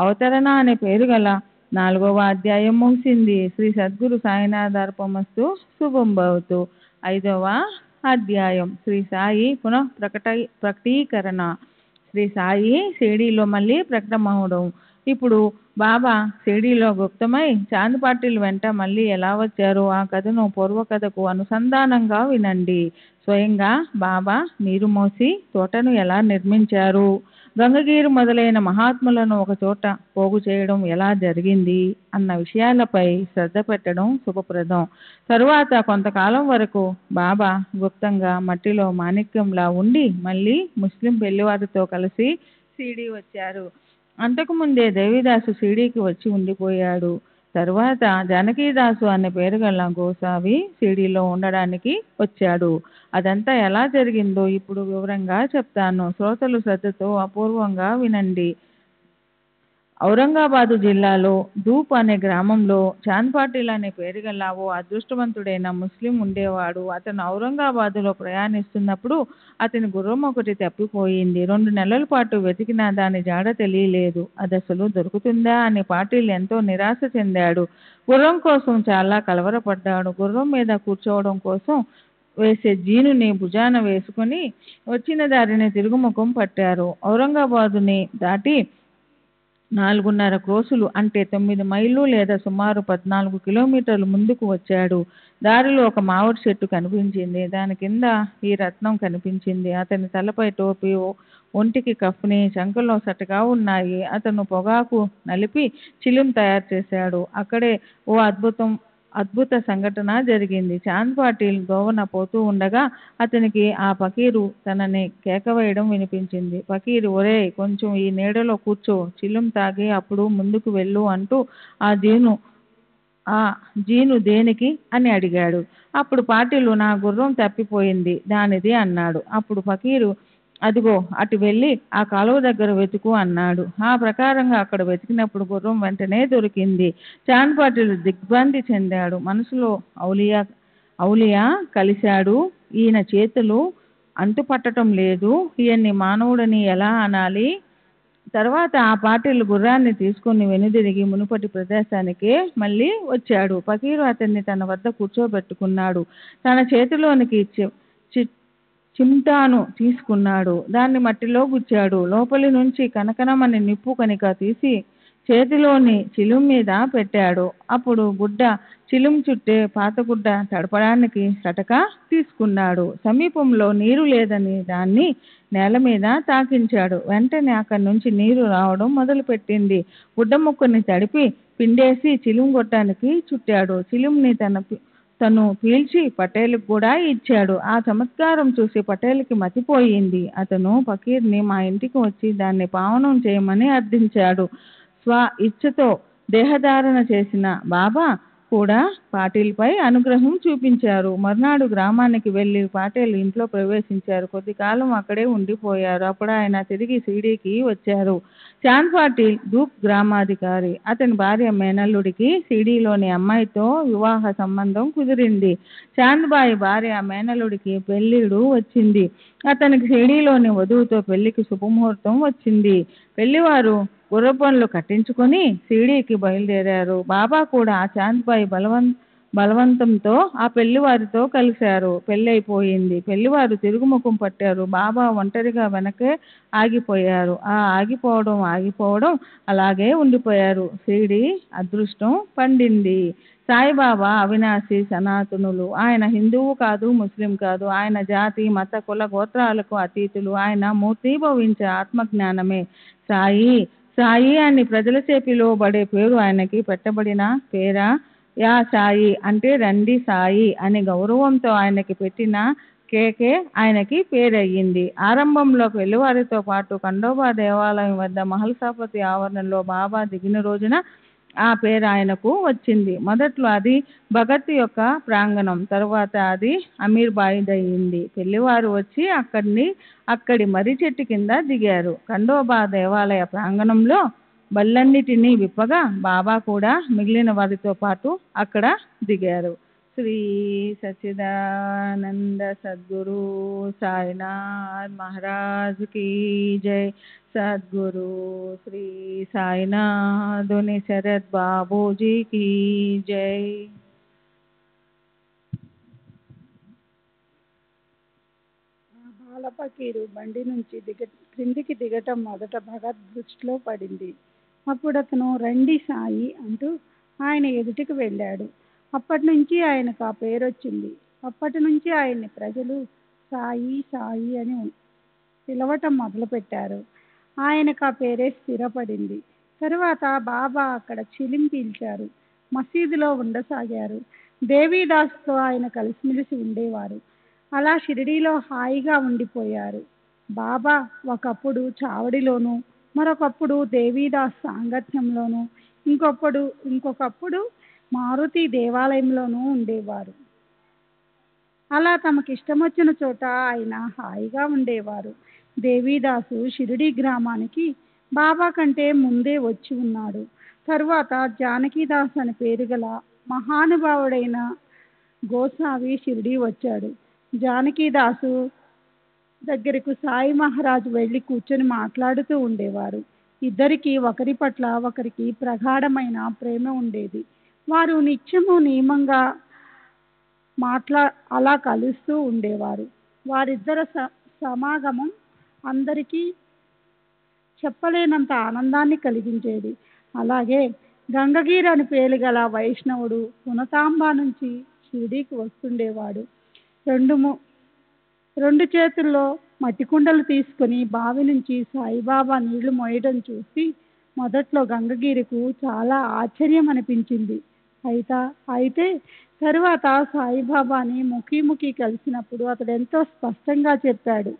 అవతరణ అనే పేరు గల 4వ అధ్యాయం ముగిసింది. శ్రీ సద్గురు సాయినాథార్పమస్తు. శుభం భవతు. 5వ అధ్యాయం శ్రీ సాయి పునః ప్రకటీకరణ. శ్రీ సాయి షిరిడీలో మళ్ళీ ప్రకటమవడం. ఇప్పుడు బాబా షిరిడీలో గుప్తమై చాంద్ పాటిల్ వెంట మళ్ళీ ఎలా వచ్చారో ఆ కథను పూర్వకథకు అనుసంధానంగా వినండి. స్వయంగా బాబా నీరు మోసి తోటను ఎలా నిర్మించారు, గంగగీరు మొదలైన మహాత్ములను ఒకచోట పోగు చేయడం ఎలా జరిగింది అన్న విషయాలపై శ్రద్ధ పెట్టడం శుభప్రదం. తరువాత కొంతకాలం వరకు బాబా గుప్తంగా మట్టిలో మాణిక్యంలా ఉండి మళ్ళీ ముస్లిం పెళ్లివారితో కలిసి షిరిడీ వచ్చారు. అంతకుముందే దేవిదాసు షిరిడీకి వచ్చి ఉండిపోయాడు. తర్వాత జానకీదాసు అనే పేరు గల గోసావి షిరిడీలో ఉండడానికి వచ్చాడు. అదంతా ఎలా జరిగిందో ఇప్పుడు వివరంగా చెప్తాను. శ్రోతలు శ్రద్ధతో అపూర్వంగా వినండి. ఔరంగాబాదు జిల్లాలో ధూప్ అనే గ్రామంలో చాంద్ పాటిల్ అనే పేరు గల ఓ అదృష్టవంతుడైన ముస్లిం ఉండేవాడు. అతను ఔరంగాబాదులో ప్రయాణిస్తున్నప్పుడు అతని గుర్రం ఒకటి తప్పిపోయింది. 2 నెలల పాటు వెతికినా దాని జాడ తెలియలేదు. అది అసలు దొరుకుతుందా అని పాటిల్ ఎంతో నిరాశ చెందాడు. గుర్రం కోసం చాలా కలవరపడ్డాడు. గుర్రం మీద కూర్చోవడం కోసం వేసే జీనుని భుజాన వేసుకుని వచ్చిన దారిని తిరుగుముఖం పట్టారు. ఔరంగాబాదుని దాటి 4.5 క్రోసులు అంటే 9 మైళ్ళు లేదా సుమారు 14 కిలోమీటర్లు ముందుకు వచ్చాడు. దారిలో ఒక మామిడి చెట్టు కనిపించింది. దాని కింద ఈ రత్నం కనిపించింది. అతని తలపై టోపీ, ఒంటికి కఫ్ని, చంకలో సటగా ఉన్నాయి. అతను పొగాకు నలిపి చిలుం తయారు చేశాడు. అక్కడే ఓ అద్భుత సంఘటన జరిగింది. చాంద్ పాటిల్ గోవన పోతూ ఉండగా అతనికి ఆ ఫకీరు తనని కేకవేయడం వినిపించింది. ఫకీరు, ఒరేయ్, కొంచెం ఈ నీడలో కూర్చో, చిలుం తాగి అప్పుడు ముందుకు వెళ్ళు అంటూ ఆ జీను దేనికి అని అడిగాడు. అప్పుడు పాటిలు, నా గుర్రం తప్పిపోయింది, దానిది అన్నాడు. అప్పుడు ఫకీరు, అదిగో అటు వెళ్ళి ఆ కాలువ దగ్గర వెతుకు అన్నాడు. ఆ ప్రకారంగా అక్కడ వెతికినప్పుడు గుర్రం వెంటనే దొరికింది. చాంద్ పాటిల్ దిగ్భ్రాంతి చెందాడు. మనసులో ఔలియా కలిశాడు. ఈయన చేతులు అంటుపట్టడం లేదు. ఈయన్ని మానవుడని ఎలా అనాలి? తర్వాత ఆ పాటిల్ గుర్రాన్ని తీసుకుని వెనుదిరిగి మునుపటి ప్రదేశానికే మళ్ళీ వచ్చాడు. ఫకీరు అతన్ని తన వద్ద కూర్చోబెట్టుకున్నాడు. తన చేతిలోనికి చిమ్టాను తీసుకున్నాడు. దాన్ని మట్టిలో గుచ్చాడు. లోపలి నుంచి కనకనమని నిప్పు కణిక తీసి చేతిలోని చిలుం మీద పెట్టాడు. అప్పుడు గుడ్డ చిలుం చుట్టే పాతగుడ్డ తడపడానికి సటక తీసుకున్నాడు. సమీపంలో నీరు లేదని దాన్ని నేల మీద తాకించాడు. వెంటనే అక్కడి నుంచి నీరు రావడం మొదలుపెట్టింది. గుడ్డ ముక్కని తడిపి పిండేసి చిలుం గొట్టానికి చుట్టాడు. చిలుంని తను పీల్చి పటేల్కి కూడా ఇచ్చాడు. ఆ చమత్కారం చూసి పటేల్కి మతిపోయింది. అతను ఫకీర్ని మా ఇంటికి వచ్చి దాన్ని పావనం చేయమని అర్థించాడు. స్వ ఇచ్ఛతో దేహధారణ చేసిన బాబా కూడా పాటిల్పై అనుగ్రహం చూపించారు. మర్నాడు గ్రామానికి వెళ్ళి పాటిల్ ఇంట్లో ప్రవేశించారు. కొద్ది కాలం అక్కడే ఉండిపోయారు. అప్పుడు ఆయన తిరిగి షిరిడీకి వచ్చారు. చాంద్ పాటిల్ ధూప్ గ్రామాధికారి. అతని భార్య మేనల్లుడికి షిరిడీలోని అమ్మాయితో వివాహ సంబంధం కుదిరింది. చాంద్బాయి భార్య మేనల్లుడికి పెళ్ళిడు వచ్చింది. అతనికి షిరిడీలోని వధువుతో పెళ్లికి శుభముహూర్తం వచ్చింది. పెళ్లివారు గుర్రపండ్లు కట్టించుకొని షిరిడీకి బయలుదేరారు. బాబా కూడా చాంద్బాయి బలవంతంతో ఆ పెళ్లివారితో కలిశారు. పెళ్ళైపోయింది. పెళ్లివారు తిరుగుముఖం పట్టారు. బాబా ఒంటరిగా వెనకే ఆగిపోయారు. ఆ ఆగిపోవడం అలాగే ఉండిపోయారు. షిరిడీ అదృష్టం పండింది. సాయిబాబా అవినాశి సనాతనులు. ఆయన హిందువు కాదు, ముస్లిం కాదు. ఆయన జాతి, మత, కుల, గోత్రాలకు అతీతులు. ఆయన మూర్తీభవించే ఆత్మజ్ఞానమే సాయి అని ప్రజలచే పిలువబడే పేరు ఆయనకి పెట్టబడిన పేరా? యా సాయి అంటే రండి సాయి అని గౌరవంతో ఆయనకి పెట్టిన కేకే ఆయనకి పేరయ్యింది. ఆరంభంలో పెళ్లివారితో పాటు ఖండోబా దేవాలయం వద్ద మహల్సాపతి ఆవరణలో బాబా దిగిన రోజున ఆ పేరు ఆయనకు వచ్చింది. మొదట్లో అది భగత్ యొక్క ప్రాంగణం, తరువాత అది అమీర్బాయిదయింది. పెళ్లివారు వచ్చి అక్కడి మర్రి చెట్టు కింద దిగారు. ఖండోబా దేవాలయ ప్రాంగణంలో బళ్ళన్నిటినీ విప్పగా బాబా కూడా మిగిలిన వారితో పాటు అక్కడ దిగారు. శ్రీ సచ్చిదానంద సద్గురు సాయినాథ్ మహారాజ్ కీ జై. సద్గురు శ్రీ సాయినాథుని శరత్ బాబూజీ కీ జై. బాలఫకీరు బండి నుంచి క్రిందికి దిగటం మొదట భగత్ దృష్టిలో పడింది. అప్పుడు అతను రండి సాయి అంటూ ఆయన ఎదుటికి వెళ్ళాడు. అప్పటి నుంచి ఆయనకు ఆ పేరు వచ్చింది. అప్పటి నుంచి ఆయన్ని ప్రజలు సాయి సాయి అని పిలవటం మొదలుపెట్టారు. ఆయనకు ఆ పేరే స్థిరపడింది. తరువాత బాబా అక్కడ చిలిం పీల్చారు. మసీదులో ఉండసాగారు. దేవీదాస్తో ఆయన కలిసిమెలిసి ఉండేవారు. అలా షిరిడీలో హాయిగా ఉండిపోయారు. బాబా ఒకప్పుడు చావడిలోనూ, మరొకప్పుడు దేవీదాస్ సాంగత్యంలోనూ, ఇంకొకప్పుడు మారుతి దేవాలయంలోనూ ఉండేవారు. అలా తమకి ఇష్టం వచ్చిన చోట ఆయన హాయిగా ఉండేవారు. దేవీదాసు షిరిడి గ్రామానికి బాబా కంటే ముందే వచ్చి ఉన్నాడు. తరువాత జానకీదాస్ అని పేరు గల మహానుభావుడైన గోసావి షిరిడి వచ్చాడు. జానకీదాసు దగ్గరకు సాయి మహారాజు వెళ్ళి కూర్చొని మాట్లాడుతూ ఉండేవారు. ఇద్దరికి ఒకరి పట్ల ఒకరికి ప్రగాఢమైన ప్రేమ ఉండేది. వారు నిత్యము నియమంగా అలా కలుస్తూ ఉండేవారు. వారిద్దరి సమాగమం అందరికీ చెప్పలేనంత ఆనందాన్ని కలిగించేది. అలాగే గంగగీర్ అని పేరు గల వైష్ణవుడు పునతాంబ నుంచి షిరిడీకి వస్తుండేవాడు. రెండు చేతుల్లో మట్టి కుండలు తీసుకుని బావి నుంచి సాయిబాబా నీళ్లు మోయడం చూసి మొదట్లో గంగగిరికి చాలా ఆశ్చర్యం అనిపించింది. అయితే తరువాత సాయిబాబాని ముఖీముఖి కలిసినప్పుడు అతడు ఎంతో స్పష్టంగా చెప్పాడు,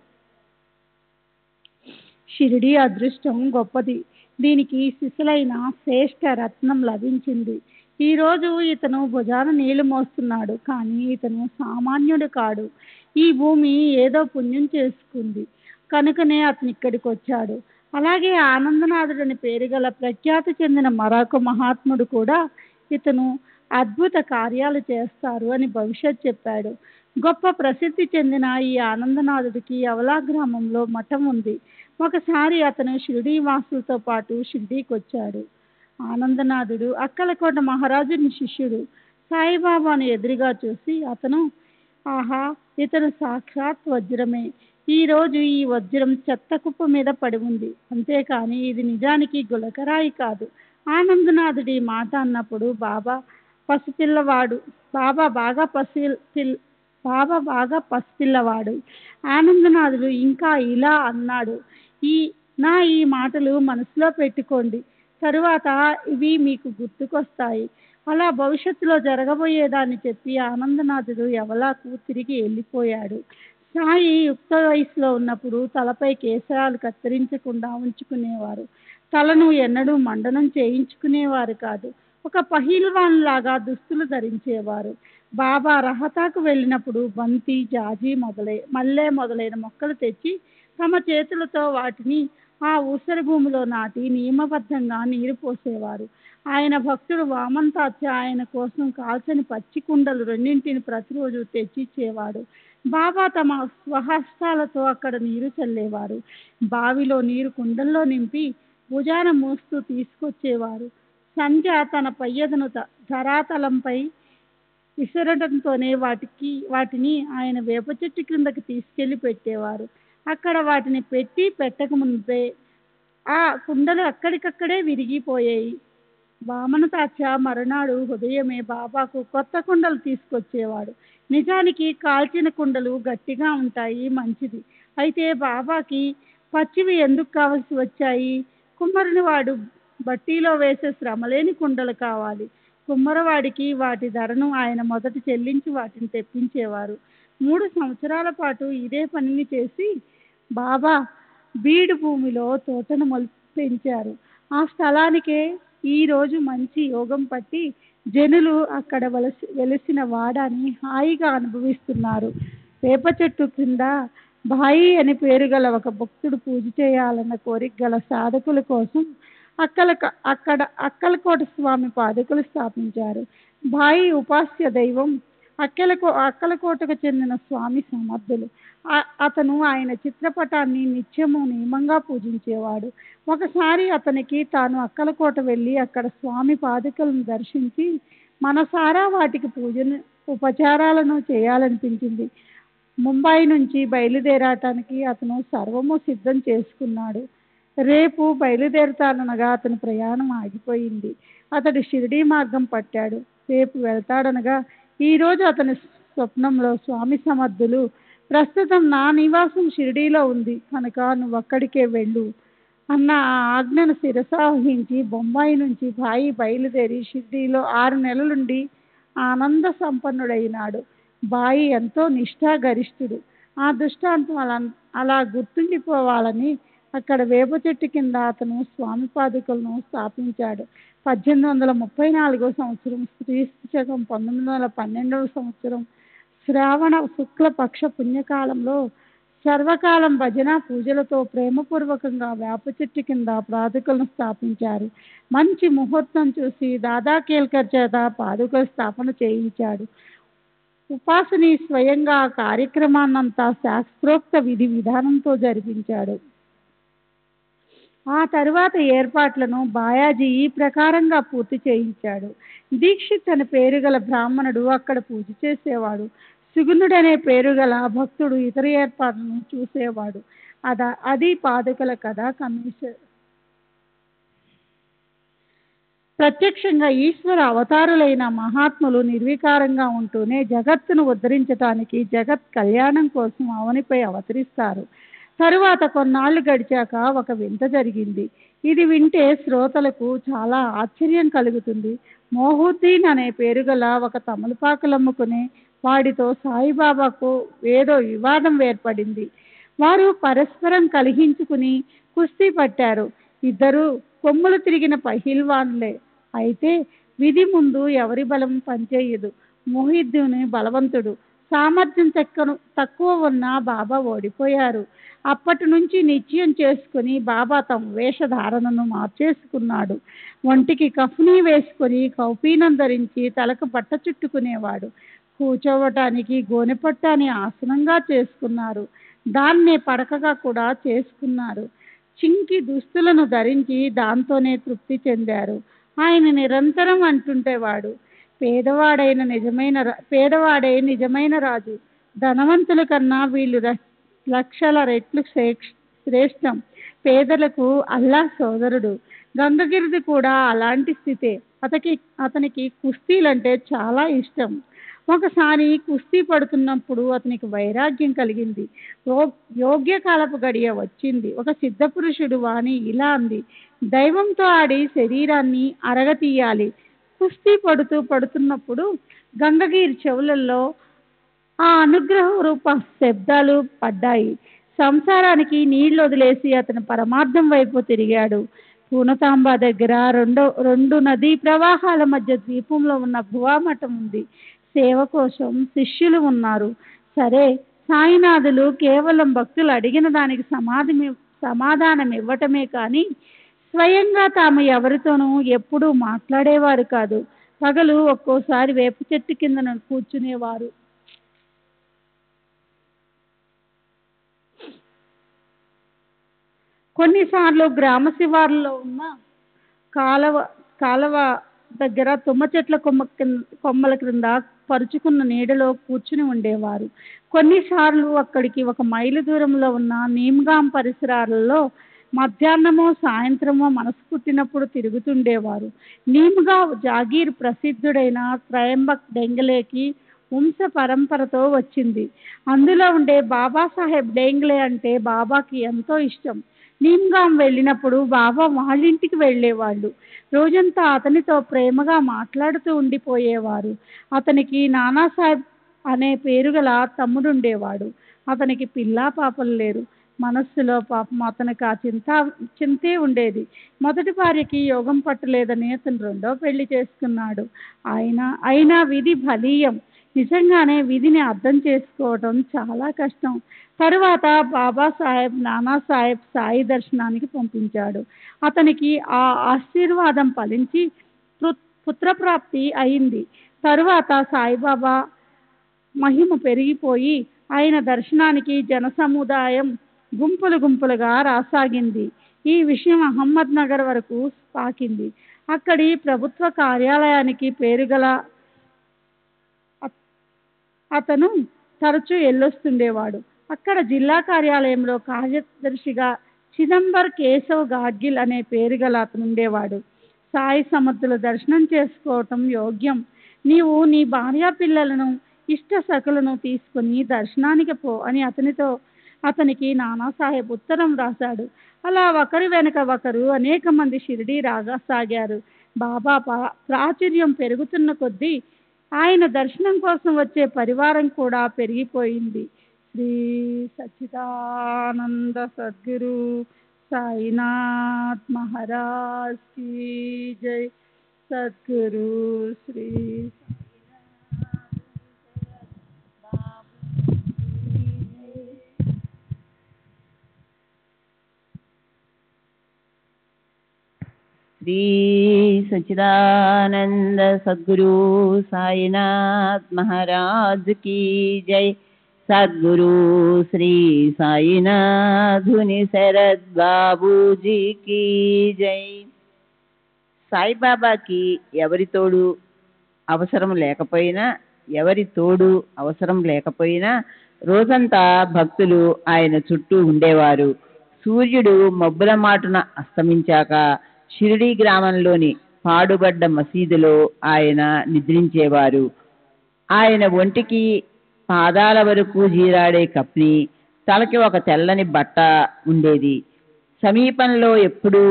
షిరిడి అదృష్టం గొప్పది, దీనికి సిసలైన శ్రేష్ఠ రత్నం లభించింది. ఈరోజు ఇతను భుజాన నీళ్లు మోస్తున్నాడు, కానీ ఇతను సామాన్యుడు కాడు. ఈ భూమి ఏదో పుణ్యం చేసుకుంది కనుకనే అతను ఇక్కడికి వచ్చాడు. అలాగే ఆనందనాథుడని పేరు గల ప్రఖ్యాతి చెందిన మరొక మహాత్ముడు కూడా ఇతను అద్భుత కార్యాలు చేస్తారు అని భవిష్యత్ చెప్పాడు. గొప్ప ప్రసిద్ధి చెందిన ఈ ఆనందనాథుడికి అవలా గ్రామంలో మఠం ఉంది. ఒకసారి అతను షిరిడీ వాసులతో పాటు షిరిడీకి వచ్చాడు. ఆనందనాథుడు అక్కలకోట మహారాజుని శిష్యుడు. సాయిబాబాను ఎదురుగా చూసి అతను, ఆహా, ఇతను సాక్షాత్ వజ్రమే. ఈరోజు ఈ వజ్రం చెత్త కుప్ప మీద పడి ఉంది, అంతేకాని ఇది నిజానికి గులకరాయి కాదు. ఆనందనాథుడి మాట అన్నప్పుడు బాబా బాగా పసిపిల్లవాడు. ఆనందనాథుడు ఇంకా ఇలా అన్నాడు, ఈ మాటలు మనసులో పెట్టుకోండి, తరువాత ఇవి మీకు గుర్తుకొస్తాయి. అలా భవిష్యత్తులో జరగబోయేదాన్ని చెప్పి ఆనందనాథుడు యవలాకు తిరిగి వెళ్ళిపోయాడు. సాయి యుక్త వయసులో ఉన్నప్పుడు తలపై కేశరాలు కత్తిరించకుండా ఉంచుకునేవారు. తలను ఎన్నడూ మండనం చేయించుకునేవారు కాదు. ఒక పహీల్వాన్ లాగా దుస్తులు ధరించేవారు. బాబా రహతాకు వెళ్ళినప్పుడు బంతి, జాజి మల్లె మొదలైన మొక్కలు తెచ్చి తమ చేతులతో వాటిని ఆ ఊసరి భూమిలో నాటి నియమబద్ధంగా నీరు పోసేవారు. ఆయన భక్తుడు వామంతాచ ఆయన కోసం కాల్చని పచ్చి కుండలు రెండింటిని ప్రతిరోజు తెచ్చిచ్చేవాడు. బాబా తమ స్వహస్తాలతో అక్కడ నీరు చల్లేవారు. బావిలో నీరు కుండల్లో నింపి భుజాన మోస్తూ తీసుకొచ్చేవారు. సంధ్య తన పయ్యదను ధరాతలంపై విసరడంతోనే వాటిని ఆయన వేప చెట్టు క్రిందకి తీసుకెళ్లి పెట్టేవారు. అక్కడ వాటిని పెట్టక ముందే ఆ కుండలు అక్కడికక్కడే విరిగిపోయాయి. వామనతాచ మరునాడు ఉదయమే బాబాకు కొత్త కుండలు తీసుకొచ్చేవాడు. నిజానికి కాల్చిన కుండలు గట్టిగా ఉంటాయి, మంచిది. అయితే బాబాకి పచ్చివి ఎందుకు కావలసి వచ్చాయి? కుమ్మరిని వాడు బట్టీలో వేసే శ్రమలేని కుండలు కావాలి. కుమ్మరవాడికి వాటి ధరను ఆయన మొదట చెల్లించి వాటిని తెప్పించేవారు. 3 సంవత్సరాల పాటు ఇదే పనిని చేసి బాబా బీడు భూమిలో తోటను పెంచారు. ఆ స్థలానికే ఈరోజు మంచి యోగం పట్టి జనులు అక్కడ వెలిసిన వాడాని హాయిగా అనుభవిస్తున్నారు. వేప చెట్టు కింద భాయి అని పేరు గల ఒక భక్తుడు పూజ చేయాలన్న కోరిక గల సాధకుల కోసం అక్కలకోట స్వామి పాదుకలు స్థాపించారు. భాయి ఉపాస్య దైవం అక్కలకోటకు చెందిన స్వామి సమర్థులు. అతను ఆయన చిత్రపటాన్ని నిత్యము నియమంగా పూజించేవాడు. ఒకసారి అతనికి తాను అక్కలకోట వెళ్ళి అక్కడ స్వామి పాదుకలను దర్శించి మనసారా వాటికి ఉపచారాలను చేయాలనిపించింది. ముంబై నుంచి బయలుదేరటానికి అతను సర్వము సిద్ధం చేసుకున్నాడు. రేపు బయలుదేరతాననగా అతని ప్రయాణం ఆగిపోయింది. అతడు షిరిడీ మార్గం పట్టాడు. రేపు వెళ్తాడనగా ఈరోజు అతని స్వప్నంలో స్వామి సమర్థులు, ప్రస్తుతం నా నివాసం షిరిడీలో ఉంది కనుక నువ్వు అక్కడికే వెళ్ళు అన్న ఆ ఆజ్ఞను శిరసావహించి బొంబాయి నుంచి భాయి బయలుదేరి షిరిడీలో 6 నెలలుండి ఆనంద సంపన్నుడైనాడు. భాయి ఎంతో నిష్ఠాగరిష్ఠుడు. ఆ దృష్టాంతం అలా గుర్తుండిపోవాలని అక్కడ వేప చెట్టు కింద అతను స్వామి పాదుకలను స్థాపించాడు. 1834 సంవత్సరం క్రీస్తు శకం 1912 సంవత్సరం శ్రావణ శుక్ల పక్ష పుణ్యకాలంలో సర్వకాలం భజన పూజలతో ప్రేమపూర్వకంగా వేప చెట్టు కింద పాదుకలను స్థాపించారు. మంచి ముహూర్తం చూసి దాదా కేల్కర్ చేత పాదుకల స్థాపన చేయించాడు. ఉపాసని స్వయంగా ఆ కార్యక్రమాన్నంతా శాస్త్రోక్త విధి విధానంతో జరిపించాడు. ఆ తరువాత ఏర్పాట్లను బాయాజీ ఈ ప్రకారంగా పూర్తి చేయించాడు. దీక్షిత్ అనే పేరు గల బ్రాహ్మణుడు అక్కడ పూజ చేసేవాడు. సుగుణుడనే పేరు గల భక్తుడు ఇతర ఏర్పాట్లను చూసేవాడు. అది పాదుకల కథ. కమిషన్ ప్రత్యక్షంగా ఈశ్వర అవతారులైన మహాత్ములు నిర్వికారంగా ఉంటూనే జగత్తును ఉద్ధరించటానికి, జగత్ కళ్యాణం కోసం అవనిపై అవతరిస్తారు. తరువాత కొన్నాళ్ళు గడిచాక ఒక వింత జరిగింది. ఇది వింటే శ్రోతలకు చాలా ఆశ్చర్యం కలుగుతుంది. మోహుద్దీన్ అనే పేరు గల ఒక తమలపాకులమ్ముకునే వాడితో సాయిబాబాకు ఏదో వివాదం ఏర్పడింది. వారు పరస్పరం కలహించుకుని కుస్తీ పట్టారు. ఇద్దరు కొమ్ములు తిరిగిన పహిల్వాన్లే. అయితే విధి ముందు ఎవరి బలం పనిచేయదు. మొహిద్దీన్ బలవంతుడు, సామర్థ్యం తక్కువ ఉన్న బాబా ఓడిపోయారు. అప్పటి నుంచి నిశ్చయం చేసుకుని బాబా తమ వేషధారణను మార్చేసుకున్నాడు. ఒంటికి కఫ్నీ వేసుకొని కౌపీనం ధరించి తలకు బట్ట చుట్టుకునేవాడు. కూర్చోవటానికి గోనెపట్టాని ఆసనంగా చేసుకున్నారు. దాన్నే పడకగా కూడా చేసుకున్నారు. చింకి దుస్తులను ధరించి దాంతోనే తృప్తి చెందారు. ఆయన నిరంతరం అంటుంటేవాడు, పేదవాడే నిజమైన రాజు. ధనవంతుల కన్నా వీళ్ళు లక్షల రెట్లు శ్రేష్టం. పేదలకు అల్లా సోదరుడు. గంగగిరిది కూడా అలాంటి స్థితే. అతనికి కుస్తీలంటే చాలా ఇష్టం. ఒకసారి కుస్తీ పడుతున్నప్పుడు అతనికి వైరాగ్యం కలిగింది. యోగ్యకాలపు గడియ వచ్చింది. ఒక సిద్ధపురుషుడు వాణి ఇలా అంది, దైవంతో ఆడి శరీరాన్ని అరగతీయాలి. కుస్తీ పడుతున్నప్పుడు గంగగిరి చెవులలో ఆ అనుగ్రహ రూప శబ్దాలు పడ్డాయి. సంసారానికి నీళ్లు వదిలేసి అతను పరమార్థం వైపు తిరిగాడు. పూనతాంబ దగ్గర రెండు నదీ ప్రవాహాల మధ్య ద్వీపంలో ఉన్న భువామఠం ఉంది. సేవ కోసం శిష్యులు ఉన్నారు. సరే, సాయినాథులు కేవలం భక్తులు అడిగిన దానికి సమాధానం ఇవ్వటమే కానీ స్వయంగా తాము ఎవరితోనూ ఎప్పుడూ మాట్లాడేవారు కాదు. పగలు ఒక్కోసారి వేప చెట్టు కింద కూర్చునేవారు. కొన్నిసార్లు గ్రామ శివార్లో ఉన్న కాలవ దగ్గర తుమ్మ చెట్ల కొమ్మల క్రింద పరుచుకున్న నీడలో కూర్చుని ఉండేవారు. కొన్నిసార్లు అక్కడికి 1 మైలు దూరంలో ఉన్న నీమ్గాం పరిసరాలలో మధ్యాహ్నమో సాయంత్రమో మనసు పుట్టినప్పుడు తిరుగుతుండేవారు. నీమ్గావ్ జాగీర్ ప్రసిద్ధుడైన త్రయంబక్ డెంగలేకి వంశ పరంపరతో వచ్చింది. అందులో ఉండే బాబాసాహెబ్ డెంగ్లే అంటే బాబాకి ఎంతో ఇష్టం. నీమ్గాం వెళ్ళినప్పుడు బాబా వాళ్ళింటికి వెళ్ళేవాళ్ళు. రోజంతా అతనితో ప్రేమగా మాట్లాడుతూ ఉండిపోయేవారు. అతనికి నానాసాహెబ్ అనే పేరు గల తమ్ముడుండేవాడు. అతనికి పిల్లా పాపలు లేరు. మనస్సులో పాపం అతనికి ఆ చింతే ఉండేది. మొదటి భార్యకి యోగం పట్టలేదని అతను 2వ పెళ్లి చేసుకున్నాడు. అయినా విధి బలీయం. నిజంగానే విధిని అర్థం చేసుకోవటం చాలా కష్టం. తరువాత బాబాసాహెబ్ నానాసాహెబ్ సాయి దర్శనానికి పంపించాడు. అతనికి ఆ ఆశీర్వాదం ఫలించి పుత్రప్రాప్తి అయింది. తరువాత సాయిబాబా మహిమ పెరిగిపోయి ఆయన దర్శనానికి జనసముదాయం గుంపులుగా రాసాగింది. ఈ విషయం అహ్మద్ నగర్ వరకు పాకింది. అక్కడి ప్రభుత్వ కార్యాలయానికి పేరుగల అతను తరచూ ఎల్లొస్తుండేవాడు. అక్కడ జిల్లా కార్యాలయంలో కార్యదర్శిగా చిదంబర్ కేశవ్ గాడ్గిల్ అనే పేరు గల అతను ఉండేవాడు. సాయి సమర్థుల దర్శనం చేసుకోవటం యోగ్యం. నీవు నీ భార్యా పిల్లలను ఇష్ట సఖులను తీసుకుని దర్శనానికి పో అని అతనికి నానాసాహెబ్ ఉత్తరం రాశాడు. అలా ఒకరి వెనుక ఒకరు అనేక మంది షిరిడీ రాసాగారు. బాబా ప్రాచుర్యం పెరుగుతున్న కొద్దీ ఆయన దర్శనం కోసం వచ్చే పరివారం కూడా పెరిగిపోయింది. శ్రీ సచ్చిదానంద సద్గురు साईनाथ महाराज की जय। सद्गुरु श्री श्री सच्चिदानंद सद्गुरु साईनाथ महाराज की जय। सद्गुरु श्री साईनाथ धुनि शरद बाबूजी की जय। సాయిబాబాకి ఎవరి తోడు అవసరం లేకపోయినా రోజంతా భక్తులు ఆయన చుట్టూ ఉండేవారు. సూర్యుడు మబ్బుల మాటున అస్తమించాక షిరిడీ గ్రామంలోని పాడుబడ్డ మసీదులో ఆయన నిద్రించేవారు. ఆయన ఒంటికి పాదాల వరకు జీరాడే కప్ని, తలకి ఒక తెల్లని బట్ట ఉండేది. సమీపంలో ఎప్పుడూ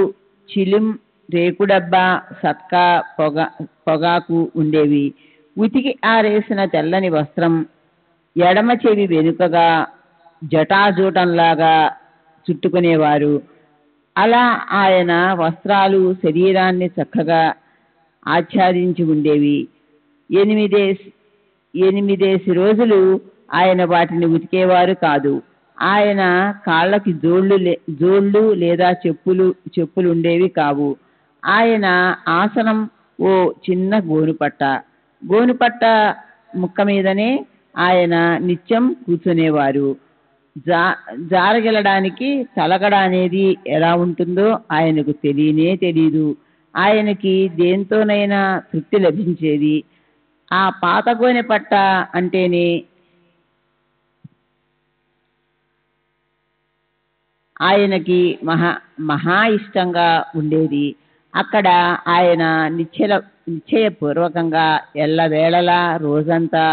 చిలిం, రేకుడబ్బా, సత్కా, పొగాకు ఉండేవి. ఉతికి ఆరేసిన తెల్లని వస్త్రం ఎడమ చెవి వెనుకగా జటాజూటంలాగా చుట్టుకునేవారు. అలా ఆయన వస్త్రాలు శరీరాన్ని చక్కగా ఆచ్ఛాదించి ఉండేవి. ఎనిమిదేసి రోజులు ఆయన వాటిని ఉతికేవారు కాదు. ఆయన కాళ్ళకి జోళ్ళు లేదా చెప్పులు ఉండేవి కావు. ఆయన ఆసనం ఓ చిన్న గోనుపట్ట ముక్క మీదనే ఆయన నిత్యం కూర్చునేవారు. జారగిలడానికి తలగడ అనేది ఎలా ఉంటుందో ఆయనకు తెలీదు. ఆయనకి దేంతోనైనా తృప్తి లభించేది. ఆ పాత గోనెపట్ట అంటేనే ఆయనకి మహా ఇష్టంగా ఉండేది. అక్కడ ఆయన నిశ్చయపూర్వకంగా ఎల్లవేళలా రోజంతా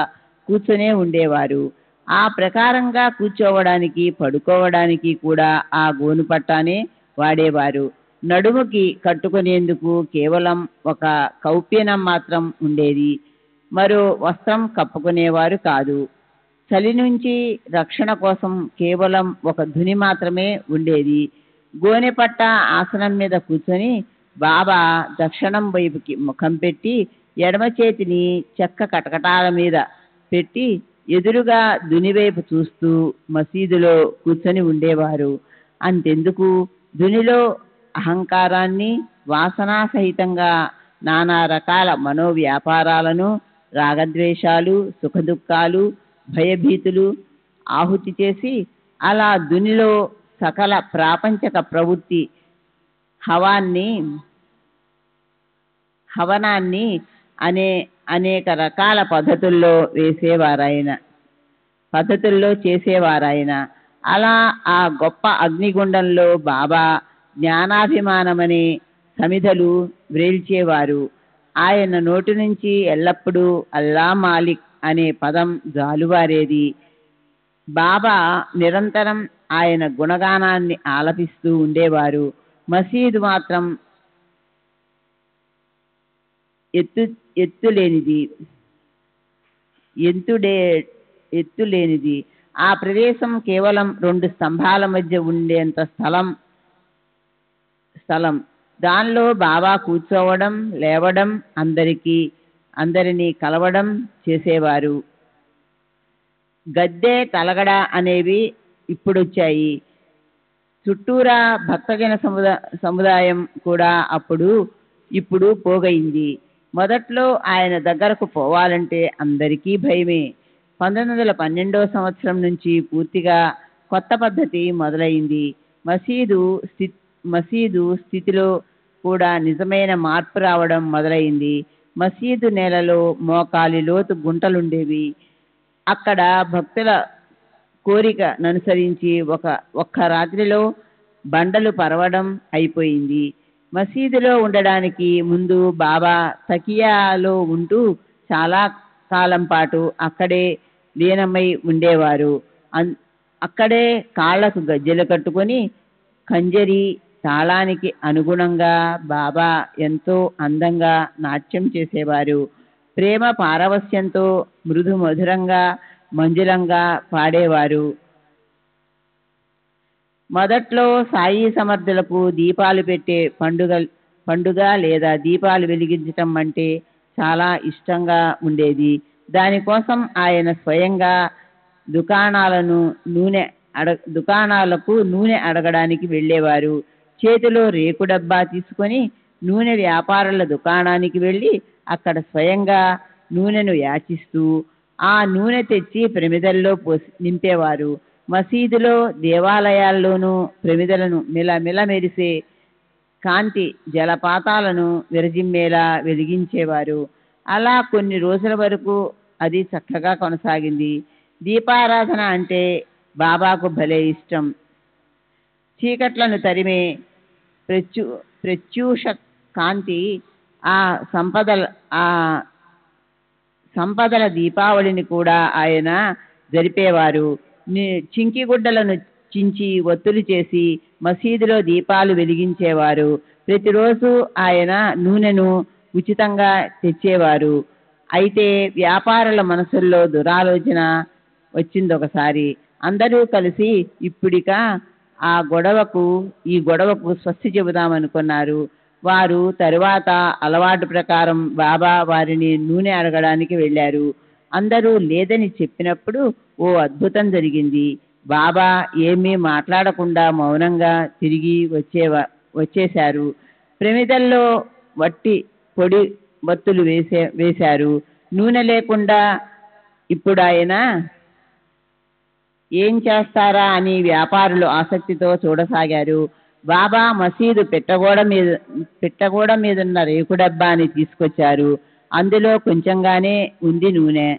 కూర్చునే ఉండేవారు. ఆ ప్రకారంగా కూర్చోవడానికి, పడుకోవడానికి కూడా ఆ గోనుపట్టానే వాడేవారు. నడుముకి కట్టుకునేందుకు కేవలం ఒక కౌపీనం మాత్రం ఉండేది. మరో వస్త్రం కప్పుకునేవారు కాదు. చలి నుంచి రక్షణ కోసం కేవలం ఒక ధుని మాత్రమే ఉండేది. గోనెపట్ట ఆసనం మీద కూర్చొని బాబా దక్షిణం వైపుకి ముఖం పెట్టి ఎడమ చేతిని చెక్క కటకటాల మీద పెట్టి ఎదురుగా ధుని వైపు చూస్తూ మసీదులో కూర్చొని ఉండేవారు. అంతెందుకు, ధునిలో అహంకారాన్ని, వాసనా సహితంగా నానా రకాల మనోవ్యాపారాలను, రాగద్వేషాలు, సుఖదుఖాలు, భయభీతులు ఆహుతి చేసి అలా ధునిలో సకల ప్రాపంచక ప్రవృత్తి హవనాన్ని అనేక రకాల పద్ధతుల్లో చేసేవారాయన. అలా ఆ గొప్ప అగ్నిగుండంలో బాబా జ్ఞానాభిమానమనే సమిధలు వ్రేల్చేవారు. ఆయన నోటి నుంచి ఎల్లప్పుడూ అల్లా మాలిక్ అనే పదం జాలువారేది. బాబా నిరంతరం ఆయన గుణగానాన్ని ఆలపిస్తూ ఉండేవారు. మసీదు మాత్రం ఎత్తులేనిది. ఆ ప్రదేశం కేవలం 2 స్తంభాల మధ్య ఉండేంత స్థలం. దానిలో బాబా కూర్చోవడం, లేవడం, అందరినీ కలవడం చేసేవారు. గద్దె, తలగడ అనేవి ఇప్పుడొచ్చాయి. చుట్టూరా భక్తజన సముదాయం కూడా ఇప్పుడు పోగైంది. మొదట్లో ఆయన దగ్గరకు పోవాలంటే అందరికీ భయమే. 1912వ సంవత్సరం నుంచి పూర్తిగా కొత్త పద్ధతి మొదలైంది. మసీదు స్థితిలో కూడా నిజమైన మార్పు రావడం మొదలైంది. మసీదు నేలలో మోకాలి లోతు గుంటలుండేవి. అక్కడ భక్తుల కోరికననుసరించి ఒక్క రాత్రిలో బండలు పరవడం అయిపోయింది. మసీదులో ఉండడానికి ముందు బాబా తకియాలో ఉంటూ చాలా కాలం పాటు అక్కడే లీనమై ఉండేవారు. అక్కడే కాళ్లకు గజ్జెలు కట్టుకొని ఖంజరి తాళానికి అనుగుణంగా బాబా ఎంతో అందంగా నాట్యం చేసేవారు. ప్రేమ పారవస్యంతో మృదు మధురంగా మంజులంగా పాడేవారు. మొదట్లో సాయి సమర్థులకు దీపాలు పెట్టే పండుగ లేదా దీపాలు వెలిగించటం అంటే చాలా ఇష్టంగా ఉండేది. దానికోసం ఆయన స్వయంగా దుకాణాలకు నూనె అడగడానికి వెళ్ళేవారు. చేతిలో రేకు డబ్బా తీసుకొని నూనె వ్యాపారుల దుకాణానికి వెళ్ళి అక్కడ స్వయంగా నూనెను యాచిస్తూ ఆ నూనె తెచ్చి ప్రమిదల్లో నింపేవారు. మసీదులో దేవాలయాల్లోనూ ప్రమిదలను మిలమిల మెరిసే కాంతి జలపాతాలను విరజిమ్మేలా వెలిగించేవారు. అలా కొన్ని రోజుల వరకు అది చక్కగా కొనసాగింది. దీపారాధన అంటే బాబాకు భలే ఇష్టం. చీకట్లను తరిమే ప్రత్యూష కాంతి ఆ సంపదల దీపావళిని కూడా ఆయన జరిపేవారు. చింకిగుడ్డలను చించి ఒత్తులు చేసి మసీదులో దీపాలు వెలిగించేవారు. ప్రతిరోజు ఆయన నూనెను ఉచితంగా తెచ్చేవారు. అయితే వ్యాపారుల మనసుల్లో దురాలోచన వచ్చిందొకసారి. అందరూ కలిసి ఇప్పుడిక ఈ గొడవకు స్వస్తి చెబుదామనుకున్నారు. వారు తరువాత అలవాటు ప్రకారం బాబా వారిని నూనె అడగడానికి వెళ్ళారు. అందరూ లేదని చెప్పినప్పుడు ఓ అద్భుతం జరిగింది. బాబా ఏమీ మాట్లాడకుండా మౌనంగా తిరిగి వచ్చేశారు. ప్రమిదల్లో వట్టి పొడి బత్తులు వేశారు. నూనె లేకుండా ఇప్పుడు ఆయన ఏం చేస్తారా అని వ్యాపారులు ఆసక్తితో చూడసాగారు. బాబా మసీదు పిట్టగోడ మీదున్న రేకు డబ్బాని తీసుకొచ్చారు. అందులో కొంచెంగానే ఉంది నూనె.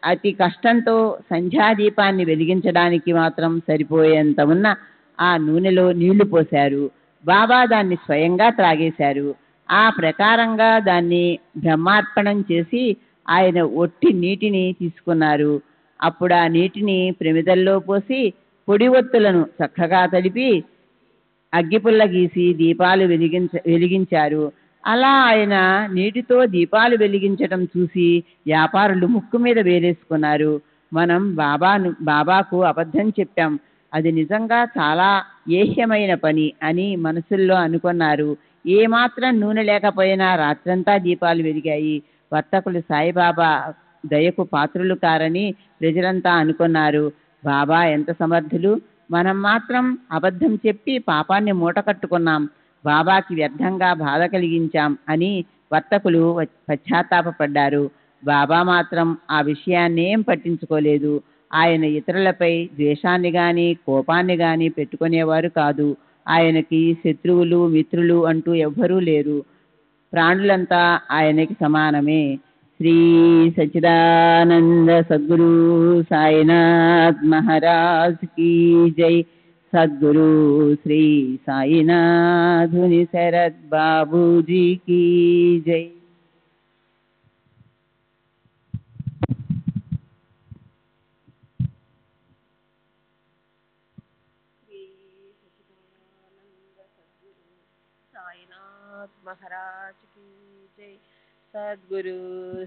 అతి కష్టంతో సంధ్యాదీపాన్ని వెలిగించడానికి మాత్రం సరిపోయేంత ఉన్న ఆ నూనెలో నీళ్లు పోశారు. బాబా దాన్ని స్వయంగా త్రాగేశారు. ఆ ప్రకారంగా దాన్ని బ్రహ్మార్పణం చేసి ఆయన ఒట్టి నీటిని తీసుకున్నారు. అప్పుడు ఆ నీటిని ప్రమిదల్లో పోసి పొడి ఒత్తులను చక్కగా తడిపి అగ్గిపుల్ల గీసి దీపాలు వెలిగించారు. అలా ఆయన నీటితో దీపాలు వెలిగించటం చూసి వ్యాపారులు ముక్కు మీద వేలేసుకున్నారు. మనం బాబాకు అబద్ధం చెప్పాం, అది నిజంగా చాలా ఏహ్యమైన పని అని మనసుల్లో అనుకున్నారు. ఏమాత్రం నూనె లేకపోయినా రాత్రంతా దీపాలు వెలిగాయి. వర్తకులు సాయిబాబా దయకు పాత్రులు కారని ప్రజలంతా అనుకున్నారు. బాబా ఎంత సమర్థులు! మనం మాత్రం అబద్ధం చెప్పి పాపాన్ని మూటకట్టుకున్నాం, బాబాకి వ్యర్థంగా బాధ కలిగించాం అని వర్తకులు పశ్చాత్తాపపడ్డారు. బాబా మాత్రం ఆ విషయాన్నేం పట్టించుకోలేదు. ఆయన ఇతరులపై ద్వేషాన్ని గాని కోపాన్ని గాని పెట్టుకునేవారు కాదు. ఆయనకి శత్రువులు మిత్రులు అంటూ ఎవ్వరూ లేరు. ప్రాణులంతా ఆయనకి సమానమే. శ్రీ సచ్చిదానంద సద్గురు సాయినాథ్ మహారాజ్ కీ జై. సద్గురు శ్రీ సాయినాథుని శరత్ బాబూజీ కీ జై. महाराज की जय. सद्गुरु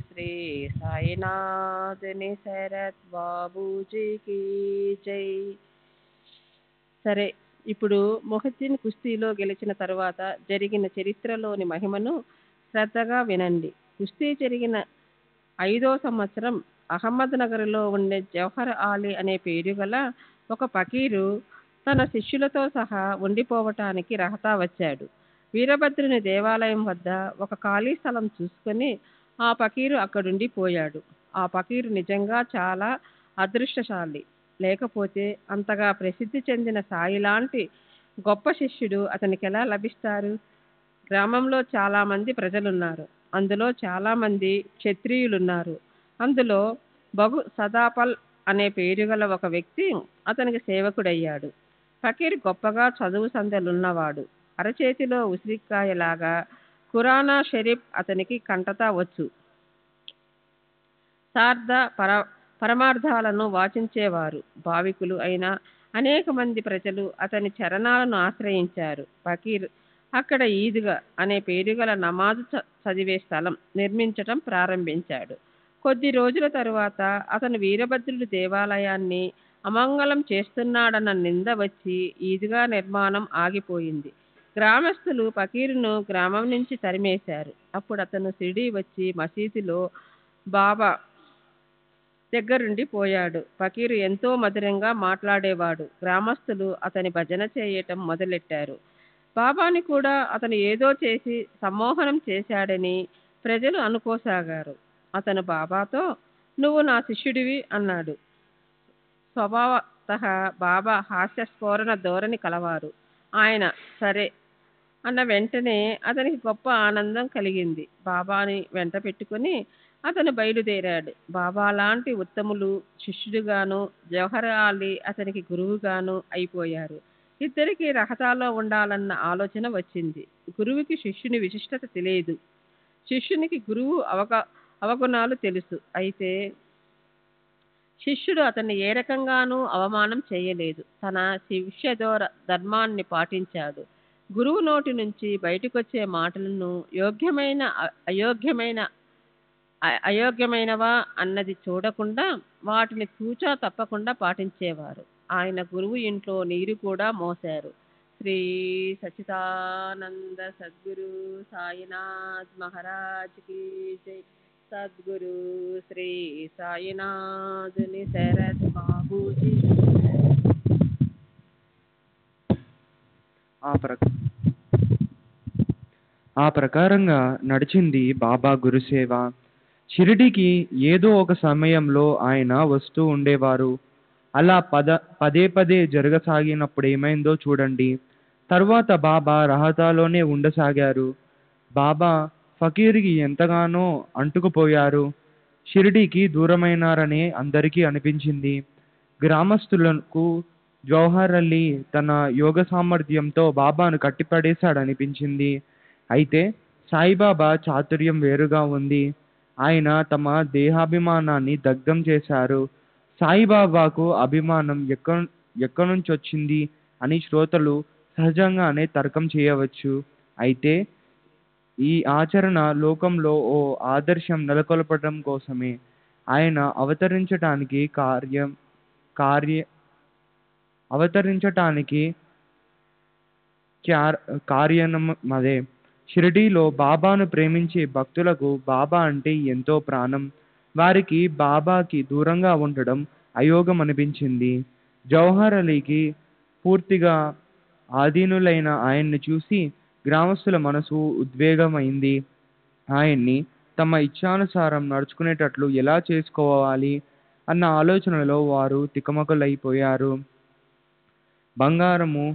श्री साईनाथ निसरत బాబూజీ की జై. సరే, ఇప్పుడు మొహద్దీన్ కుస్తీలో గెలిచిన తరువాత జరిగిన చరిత్రలోని మహిమను శ్రద్ధగా వినండి. కుస్తీ జరిగిన 5వ సంవత్సరం అహ్మద్ నగర్లో ఉండే జవహర్ ఆలీ అనే పేరు గల ఒక ఫకీరు తన శిష్యులతో సహా ఉండిపోవటానికి రహతా వచ్చాడు. వీరభద్రుని దేవాలయం వద్ద ఒక ఖాళీ స్థలం చూసుకొని ఆ ఫకీరు అక్కడుండిపోయాడు. ఆ ఫకీరు నిజంగా చాలా అదృష్టశాలి. లేకపోతే అంతగా ప్రసిద్ధి చెందిన సాయి లాంటి గొప్ప శిష్యుడు అతనికి ఎలా లభిస్తారు? గ్రామంలో చాలామంది ప్రజలున్నారు. అందులో చాలామంది క్షత్రియులున్నారు. అందులో బగు సదాపల్ అనే పేరు గల ఒక వ్యక్తి అతనికి సేవకుడయ్యాడు. ఫకీర్ గొప్పగా చదువు సంధ్యలున్నవాడు. అరచేతిలో ఉసిరికాయలాగా ఖురానా షరీఫ్ అతనికి కంటతా వచ్చు. సార్థ పరమార్థాలను వాచించేవారు. భావికులు అయిన అనేక మంది ప్రజలు అతని చరణాలను ఆశ్రయించారు. ఫకీర్ అక్కడ ఈద్గా అనే పేరు గల నమాజు చదివే స్థలం నిర్మించటం ప్రారంభించాడు. కొద్ది రోజుల తరువాత అతను వీరభద్రుడి దేవాలయాన్ని అమంగళం చేస్తున్నాడన్న నింద వచ్చి ఈద్గా నిర్మాణం ఆగిపోయింది. గ్రామస్తులు ఫకీరును గ్రామం నుంచి తరిమేశారు. అప్పుడు అతను షిరిడీ వచ్చి మసీదులో బాబా దగ్గరుండి పోయాడు. ఫకీరు ఎంతో మధురంగా మాట్లాడేవాడు. గ్రామస్తులు అతని భజన చేయటం మొదలెట్టారు. బాబాని కూడా అతను ఏదో చేసి సమ్మోహనం చేశాడని ప్రజలు అనుకోసాగారు. అతను బాబాతో, నువ్వు నా శిష్యుడివి అన్నాడు. స్వభావతః బాబా హాస్యస్ఫోరణ ధోరణి కలవారు. ఆయన సరే అన్న వెంటనే అతనికి గొప్ప ఆనందం కలిగింది. బాబాని వెంట పెట్టుకుని అతను బయలుదేరాడు. బాబా లాంటి ఉత్తములు శిష్యుడిగాను, జవహర్ అలీ అతనికి గురువుగాను అయిపోయారు. ఇద్దరికి రహతాలో ఉండాలన్న ఆలోచన వచ్చింది. గురువుకి శిష్యుని విశిష్టత తెలియదు, శిష్యునికి గురువు అవగుణాలు తెలుసు. అయితే శిష్యుడు అతన్ని ఏ రకంగానూ అవమానం చేయలేదు. తన శిష్య ధర్మాన్ని పాటించాడు. గురువు నోటి నుంచి బయటకొచ్చే మాటలను అయోగ్యమైనవా అన్నది చూడకుండా వాటిని తూచా తప్పకుండా పాటించేవారు. ఆయన గురువు ఇంట్లో నీరు కూడా మోశారు. శ్రీ సచ్చిదానంద సద్గురు సాయినాథ్ మహారాజ్ కి జై. సద్గురు శ్రీ సాయినాథ్ శరత్ బాబూజీ. ఆ ప్రకారంగా నడిచింది బాబా గురుసేవ. షిరిడీకి ఏదో ఒక సమయంలో ఆయన వస్తూ ఉండేవారు. అలా పదే పదే జరగసాగినప్పుడు ఏమైందో చూడండి. తర్వాత బాబా రహతాలోనే ఉండసాగారు. బాబా ఫకీర్కి ఎంతగానో అంటుకుపోయారు. షిరిడీకి దూరమైనారనే అందరికీ అనిపించింది. గ్రామస్తులకు జవహర్ అలీ తన యోగ సామర్థ్యంతో బాబాను కట్టిపడేశాడనిపించింది. అయితే సాయిబాబా చాతుర్యం వేరుగా ఉంది. ఆయన తమ దేహాభిమానాన్ని దగ్ధం చేశారు. సాయిబాబాకు అభిమానం ఎక్కడి నుంచి వచ్చింది అని శ్రోతలు సహజంగానే తర్కం చేయవచ్చు. అయితే ఈ ఆచరణ లోకంలో ఓ ఆదర్శం నెలకొల్పడం కోసమే. ఆయన అవతరించటానికి కారణమదే. షిరిడీలో బాబాను ప్రేమించే భక్తులకు బాబా అంటే ఎంతో ప్రాణం. వారికి బాబాకి దూరంగా ఉండడం అయోగం అనిపించింది. జవహర్ అలీకి పూర్తిగా ఆధీనులైన ఆయన్ని చూసి గ్రామస్తుల మనసు ఉద్వేగమైంది. ఆయన్ని తమ ఇచ్ఛానుసారం నడుచుకునేటట్లు ఎలా చేసుకోవాలి అన్న ఆలోచనలో వారు తికమకలైపోయారు. బంగారము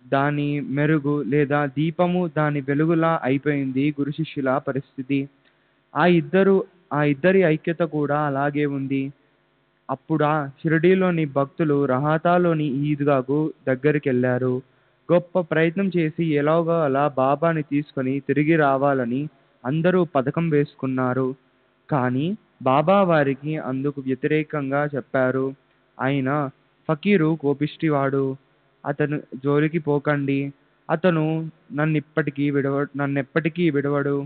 దాని మెరుగు లేదా దీపము దాని వెలుగులా అయిపోయింది గురు శిష్యుల పరిస్థితి. ఆ ఇద్దరి ఐక్యత కూడా అలాగే ఉంది. అప్పుడా షిరిడీలోని భక్తులు రహతాలోని ఈద్గాకు దగ్గరికెళ్లారు. గొప్ప ప్రయత్నం చేసి ఎలాగో అలా బాబాని తీసుకొని తిరిగి రావాలని అందరూ పథకం వేసుకున్నారు. కానీ బాబా వారికి అందుకు వ్యతిరేకంగా చెప్పారు. ఆయన ఫకీరు కోపిష్టివాడు, అతను జోలికి పోకండి, అతను నన్నెప్పటికీ విడవడు,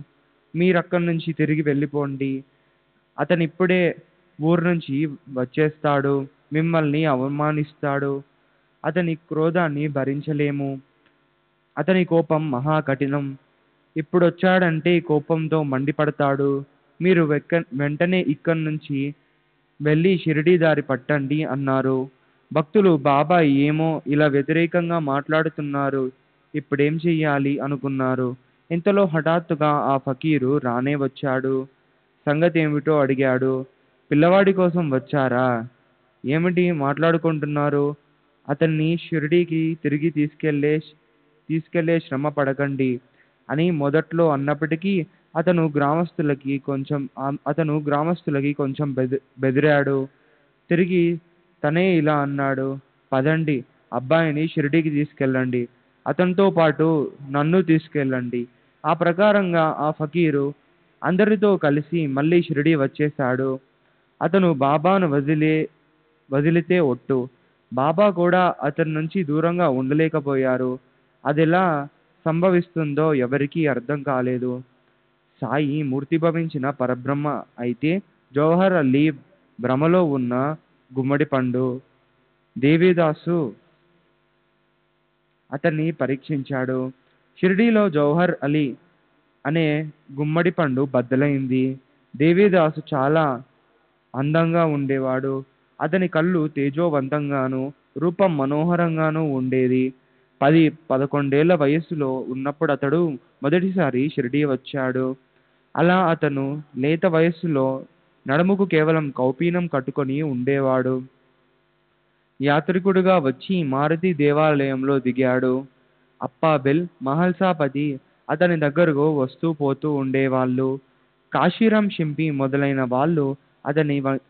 మీరక్కడి నుంచి తిరిగి వెళ్ళిపోండి, అతనిప్పుడే ఊరు నుంచి వచ్చేస్తాడు, మిమ్మల్ని అవమానిస్తాడు, అతని క్రోధాన్ని భరించలేము, అతని కోపం మహా కఠినం, ఇప్పుడొచ్చాడంటే కోపంతో మండిపడతాడు, మీరు వెంటనే ఇక్కడి నుంచి వెళ్ళి షిరిడీ దారి పట్టండి అన్నారు. భక్తులు బాబా ఏమో ఇలా వ్యతిరేకంగా మాట్లాడుతున్నారు, ఇప్పుడేం చెయ్యాలి అనుకున్నారు. ఇంతలో హఠాత్తుగా ఆ ఫకీరు రానే వచ్చాడు. సంగతి ఏమిటో అడిగాడు. పిల్లవాడి కోసం వచ్చారా? ఏమిటి మాట్లాడుకుంటున్నారు? అతన్ని షిరిడీకి తిరిగి తీసుకెళ్లే శ్రమ పడకండి అని మొదట్లో అన్నప్పటికీ అతను గ్రామస్తులకి కొంచెం బెదిరాడు. తిరిగి తనే ఇలా అన్నాడు, పదండి, అబ్బాయిని షిరిడీకి తీసుకెళ్ళండి, అతనితో పాటు నన్ను తీసుకెళ్ళండి. ఆ ప్రకారంగా ఆ ఫకీరు అందరితో కలిసి మళ్ళీ షిరిడీ వచ్చేశాడు. అతను బాబాను వదిలితే ఒట్టు. బాబా కూడా అతని నుంచి దూరంగా ఉండలేకపోయారు. అదెలా సంభవిస్తుందో ఎవరికీ అర్థం కాలేదు. సాయి మూర్తిభవించిన పరబ్రహ్మ అయితే జవహర్ అలీ భ్రమలో ఉన్న గుమ్మడి పండు. దేవిదాసు అతన్ని పరీక్షించాడు. షిరిడీలో జౌహర్ అలీ అనే గుమ్మడి పండు బద్దలైంది. దేవిదాసు చాలా అందంగా ఉండేవాడు. అతని కళ్ళు తేజోవంతంగాను, రూపం మనోహరంగాను ఉండేది. 10-11 వయస్సులో ఉన్నప్పుడు అతడు మొదటిసారి షిరిడీ వచ్చాడు. అలా అతను లేత వయస్సులో నడుముకు కేవలం కౌపీనం కట్టుకొని ఉండేవాడు. యాత్రికుడుగా వచ్చి మారుతి దేవాలయంలో దిగాడు. అప్పాబెల్, మహల్సాపతి అతని దగ్గరకు వస్తూ పోతూ ఉండేవాళ్ళు. కాశీరాం షింపి మొదలైన వాళ్ళు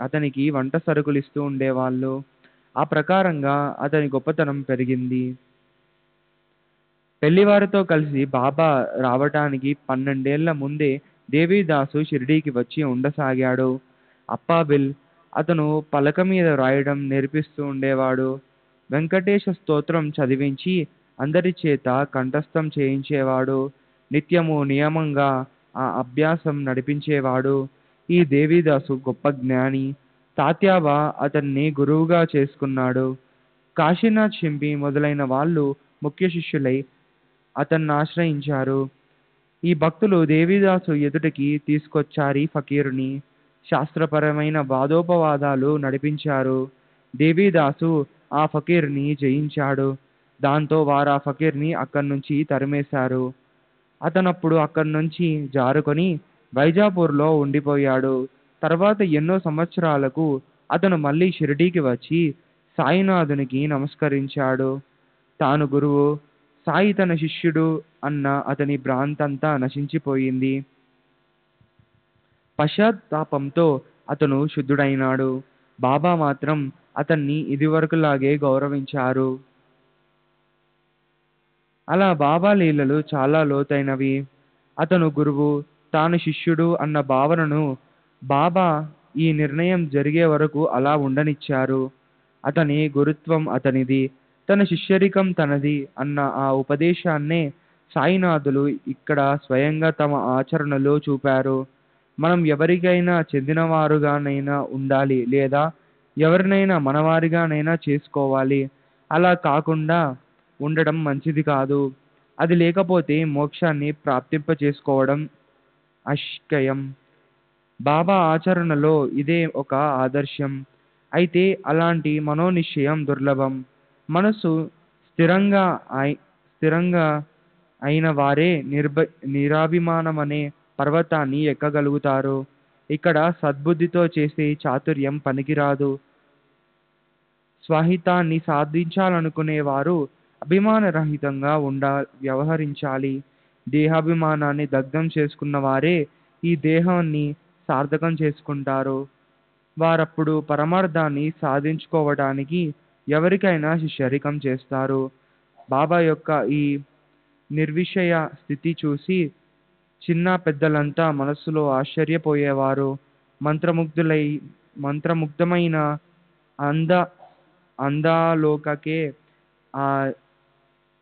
అతనికి వంట సరుకులిస్తూ ఉండేవాళ్ళు. ఆ ప్రకారంగా అతని గొప్పతనం పెరిగింది. పెళ్లివారితో కలిసి బాబా రావటానికి 12 ఏళ్ల ముందే దేవిదాసు షిరిడీకి వచ్చి ఉండసాగాడు. అప్పాబిల్ అతను పలక మీద రాయడం నేర్పిస్తూ ఉండేవాడు. వెంకటేశ స్తోత్రం చదివించి అందరి చేత కంఠస్థం చేయించేవాడు. నిత్యము నియమంగా ఆ అభ్యాసం నడిపించేవాడు. ఈ దేవిదాసు గొప్ప జ్ఞాని. తాత్యాబా అతన్ని గురువుగా చేసుకున్నాడు. కాశీనాథ్ షింపి మొదలైన వాళ్ళు ముఖ్య శిష్యులై అతన్ని ఆశ్రయించారు. ఈ భక్తులు దేవిదాసు ఎదుటికి తీసుకొచ్చారి ఫకీరుని. శాస్త్రపరమైన వాదోపవాదాలు నడిపించారు. దేవిదాసు ఆ ఫకీర్ని జయించాడు. దాంతో వారు ఆ ఫకీర్ని అక్కడి నుంచి తరిమేశారు. అతనప్పుడు అక్కడి నుంచి జారుకొని వైజాపూర్లో ఉండిపోయాడు. తర్వాత ఎన్నో సంవత్సరాలకు అతను మళ్ళీ షిరిడీకి వచ్చి సాయినాథునికి నమస్కరించాడు. తాను గురువు, సాయి తన శిష్యుడు అన్న అతని భ్రాంతంతా నశించిపోయింది. పశ్చాత్తాపంతో అతను శుద్ధుడైనాడు. బాబా మాత్రం అతన్ని ఇదివరకులాగే గౌరవించారు. అలా బాబా లీలలు చాలా లోతైనవి. అతను గురువు, తాను శిష్యుడు అన్న భావనను బాబా ఈ నిర్ణయం జరిగే వరకు అలా ఉండనిచ్చారు. అతని గురుత్వం అతనిది, తన శిష్యరికం తనది అన్న ఆ ఉపదేశాన్నే సాయినాథులు ఇక్కడ స్వయంగా తమ ఆచరణలో చూపారు. మనం ఎవరికైనా చెందినవారుగానైనా ఉండాలి, లేదా ఎవరినైనా మనవారిగానైనా చేసుకోవాలి. అలా కాకుండా ఉండడం మంచిది కాదు. అది లేకపోతే మోక్షాన్ని ప్రాప్తింపచేసుకోవడం అష్కయం. బాబా ఆచరణలో ఇదే ఒక ఆదర్శం. అయితే అలాంటి మనోనిశ్చయం దుర్లభం. మనసు స్థిరంగా అయిన వారే నిరాభిమానమనే పర్వతాన్ని ఎక్కగలుగుతారు. ఇక్కడ సద్బుద్ధితో చేసే చాతుర్యం పనికిరాదు. స్వహితాన్ని సాధించాలనుకునేవారు అభిమానరహితంగా వ్యవహరించాలి. దేహాభిమానాన్ని దగ్ధం చేసుకున్న వారే ఈ దేహాన్ని సార్థకం చేసుకుంటారు. వారప్పుడు పరమార్థాన్ని సాధించుకోవడానికి ఎవరికైనా శిష్యరికం చేస్తారు. బాబా యొక్క ఈ నిర్విషయ స్థితి చూసి చిన్న పెద్దలంతా మనస్సులో ఆశ్చర్యపోయేవారు. మంత్రముగ్ధమైన అందాలోకకే ఆ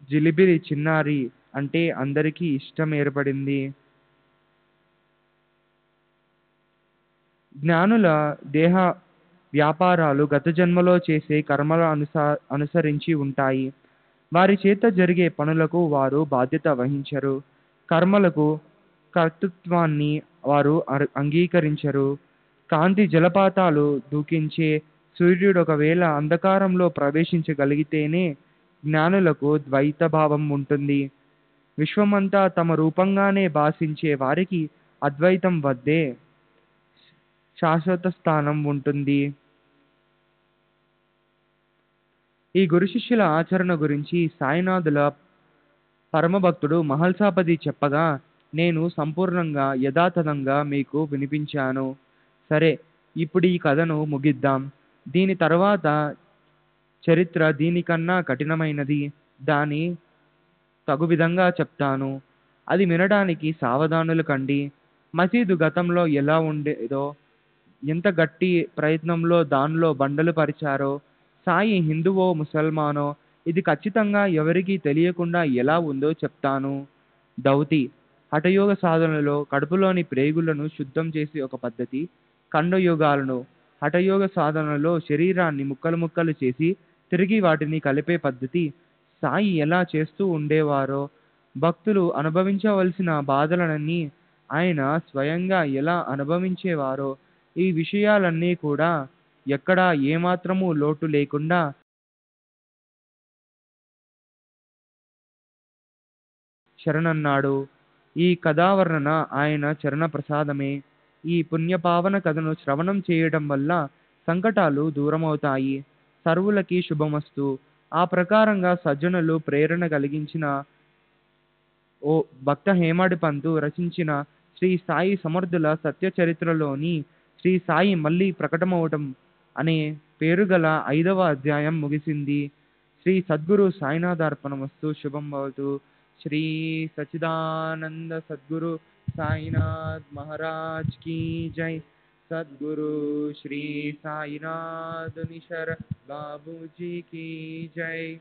జిలిబిలి చిన్నారి అంటే అందరికీ ఇష్టం ఏర్పడింది. జ్ఞానుల దేహ వ్యాపారాలు గత జన్మలో చేసే కర్మల అనుసరించి ఉంటాయి. వారి చేత జరిగే పనులకు వారు బాధ్యత వహించరు. కర్మలకు కర్తృత్వాన్ని వారు అంగీకరించరు. కాంతి జలపాతాలు దూకించే సూర్యుడు ఒకవేళ అంధకారంలో ప్రవేశించగలిగితేనే జ్ఞానులకు ద్వైత భావం ఉంటుంది. విశ్వమంతా తమ రూపంగానే భాషించే వారికి అద్వైతం వద్దే శాశ్వత స్థానం ఉంటుంది. ఈ గురు శిష్యుల ఆచరణ గురించి సాయినాథుల పరమభక్తుడు మహల్సాపతి చెప్పగా నేను సంపూర్ణంగా యథాతథంగా మీకు వినిపించాను. సరే, ఇప్పుడు ఈ కథను ముగిద్దాం. దీని తర్వాత చరిత్ర దీనికన్నా కఠినమైనది. దాని తగు విధంగా చెప్తాను. అది వినడానికి సావధానులు కండి. మసీదు గతంలో ఎలా ఉండేదో, ఎంత గట్టి ప్రయత్నంలో దానిలో బండలు పరిచారో, సాయి హిందువో ముసల్మానో ఇది ఖచ్చితంగా ఎవరికీ తెలియకుండా ఎలా ఉందో చెప్తాను. దౌతి హఠయోగ సాధనలో కడుపులోని ప్రేగులను శుద్ధం చేసే ఒక పద్ధతి. ఖండయోగాలను హఠయోగ సాధనలో శరీరాన్ని ముక్కలు ముక్కలు చేసి తిరిగి వాటిని కలిపే పద్ధతి సాయి ఎలా చేస్తూ ఉండేవారో, భక్తులు అనుభవించవలసిన బాధలన్నీ ఆయన స్వయంగా ఎలా అనుభవించేవారో, ఈ విషయాలన్నీ కూడా ఎక్కడా ఏమాత్రమూ లోటు లేకుండా శరణన్నాడు. ఈ కథావర్ణన ఆయన చరణ ప్రసాదమే. ఈ పుణ్యపావన కథను శ్రవణం చేయడం వల్ల సంకటాలు దూరమవుతాయి. సర్వులకి శుభమస్తు. ఆ ప్రకారంగా సజ్జనులు ప్రేరణ కలిగించిన ఓ భక్త హేమాడి పంతు రచించిన శ్రీ సాయి సమర్థుల సత్య చరిత్రలోని శ్రీ సాయి మళ్ళీ ప్రకటమవటం అనే పేరుగల 5వ అధ్యాయం ముగిసింది. శ్రీ సద్గురు సాయినాథార్పణమస్తు. శుభం భవతు. శ్రీ సచిదానంద సద్గురు సాయినాథ్ మహారాజ్ की जय. सद्गुरु श्री साईनाथ निशर बाबू जी की जय.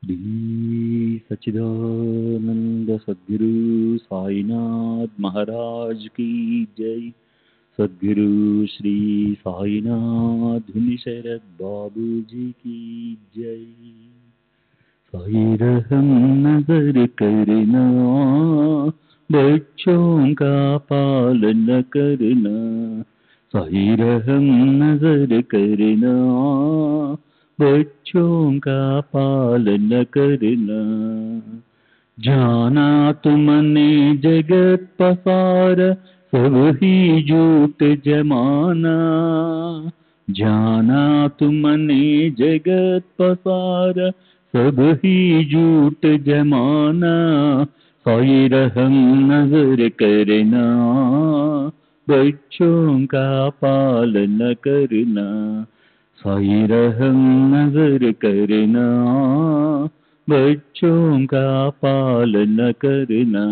श्री सच्चिदानंद सद्गुरु साईनाथ महाराज की जय. सद्गुरु श्री साईनाथ शरद बाबू जी की जय. साई रहम नजर करना, बच्चों का पालन करना. साई रहम नजर करना, बच्चों का पालन करना. जाना तुमने जगत पसार, सब ही झूठ जमाना. जाना तुमने जगत पसार, सब ही झूठ जमाना. साई रहम नजर करना, बच्चों का पालन करना. साई रहम नजर करना, बच्चों का पालन करना.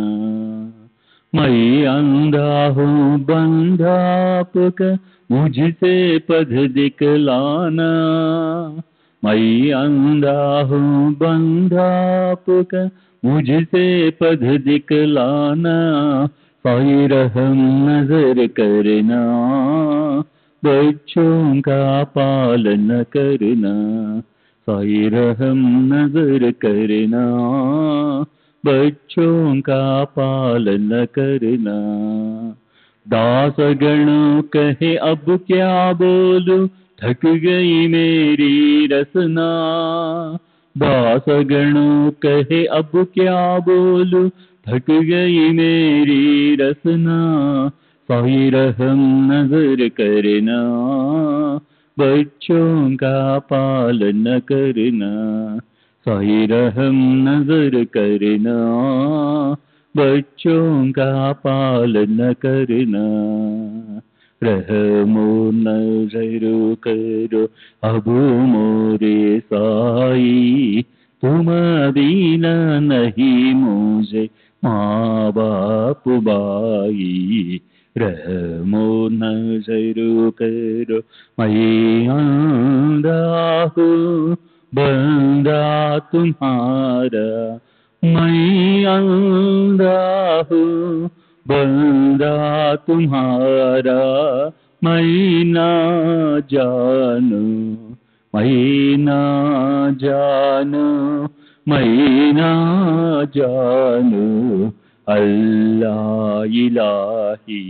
मैं अंधा हूँ बंधा आपका, मुझसे पद दिखलाना. मैं अंधा हूँ बंधा पुकार मुझसे पद दिखलाना, साई रहम नजर करना, बच्चों का पालन करना, साई रहम नजर करना, बच्चों का पालन करना। दास गण कहे अब क्या बोलूं, थक गई मेरी रसना। दास गण कहे अब क्या बोलूं, थक गई मेरी रसना। साई रहम नजर करना, बच्चों का पालन करना, साई रहम नजर करना, बच्चों का पालन करना। रहमो नजर करो अब मोरे साई, तुम बिना नहीं मुझे माँ बाप भाई। रहमो नजर करो मैं अंधा हूँ बंदा तुम्हारा, मैं अंधा हूँ बंदा तुम्हारा। मैं ना जानू, मैं ना जानू, मैं ना जानू अल्लाह इलाही।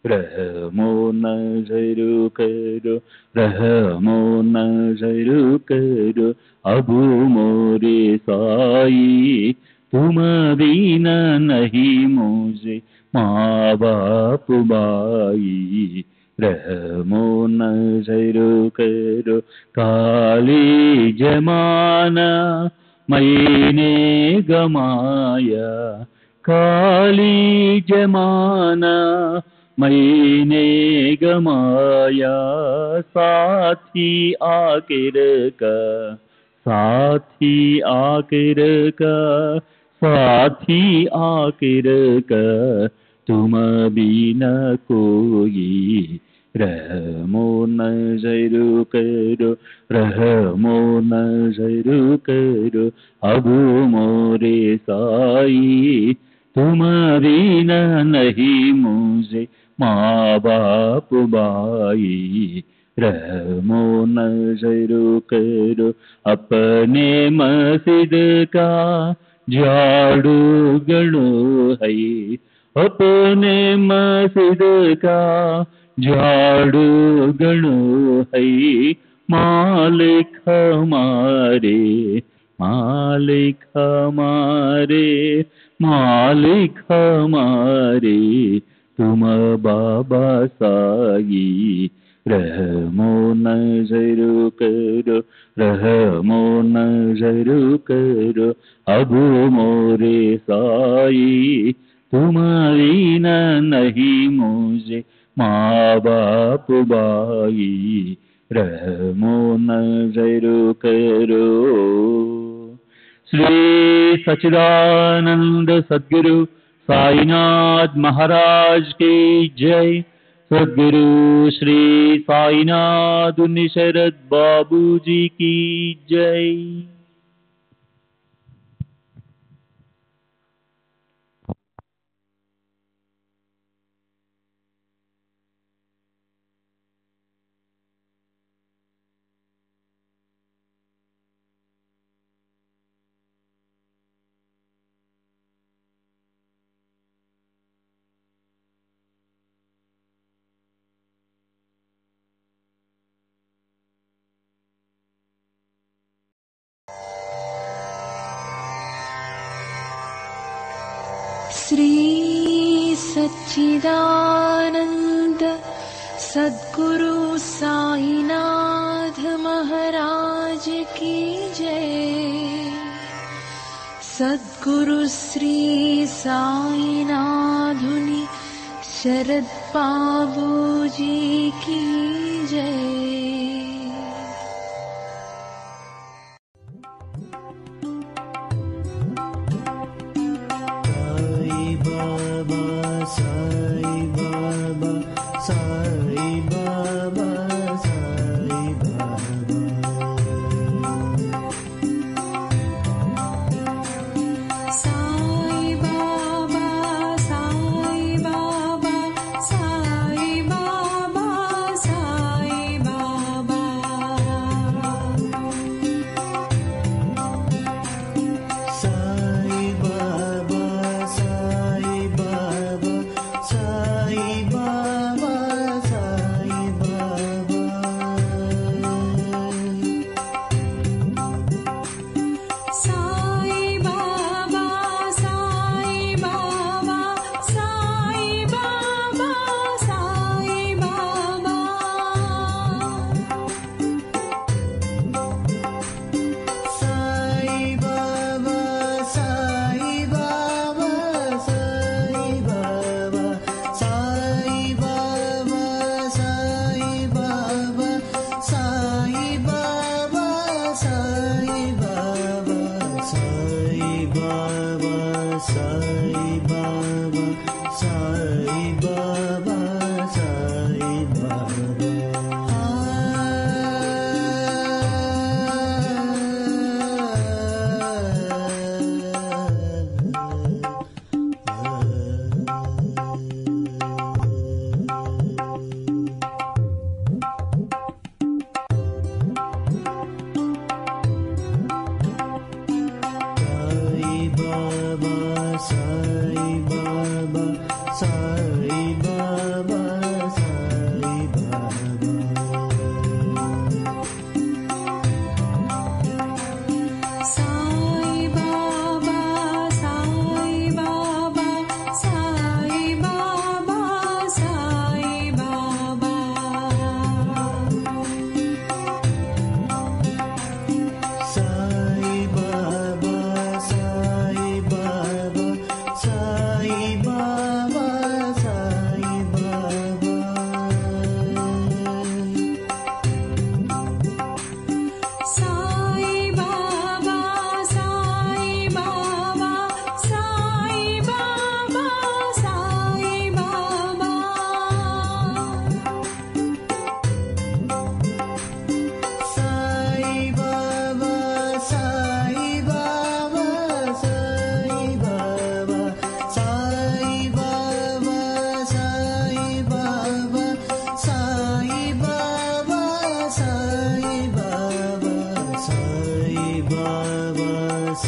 रहमो नजर करो, रहमो नजर करो अब मोरे साई, तुम बिना नहीं मुझे माँ बाप भाई। रहमो नजर करो काली जमाना मैंने गमाया, काली जमाना मैंने गमाया। साथी आखिर का, साथी आखिर का, साथी आखिर का तुम बिना कोई। रहमो नजर करो, रहमो नजर करो अब मोरे साई, तुम बिना नहीं मुझे माँ बाप भाई। रहमो नजर करो अपने मस्जिद का झाड़ू गणो है, अपने मस्जिद का झाड़ू गणो है। मालिक हमारे, मालिक हमारे, मालिक हमारे तुम बाबा साई। रहमो नजर करो, रहमो नजर करो अब मोरे साई, तुम बिना नहीं मुझे माँ बाप भाई। रहमो नजर करो। श्री सच्चिदानंद सद्गुरु साईनाथ महाराज की जय। सद्गुरु श्री साईनाथ निशरद बाबू जी की जय। श्री सच्चिदानंद सद्गुरु साईनाथ महाराज की जय। सद्गुरु श्री साईनाथुनि शरद बाबू जी की जय। साई बाबा साई बाबा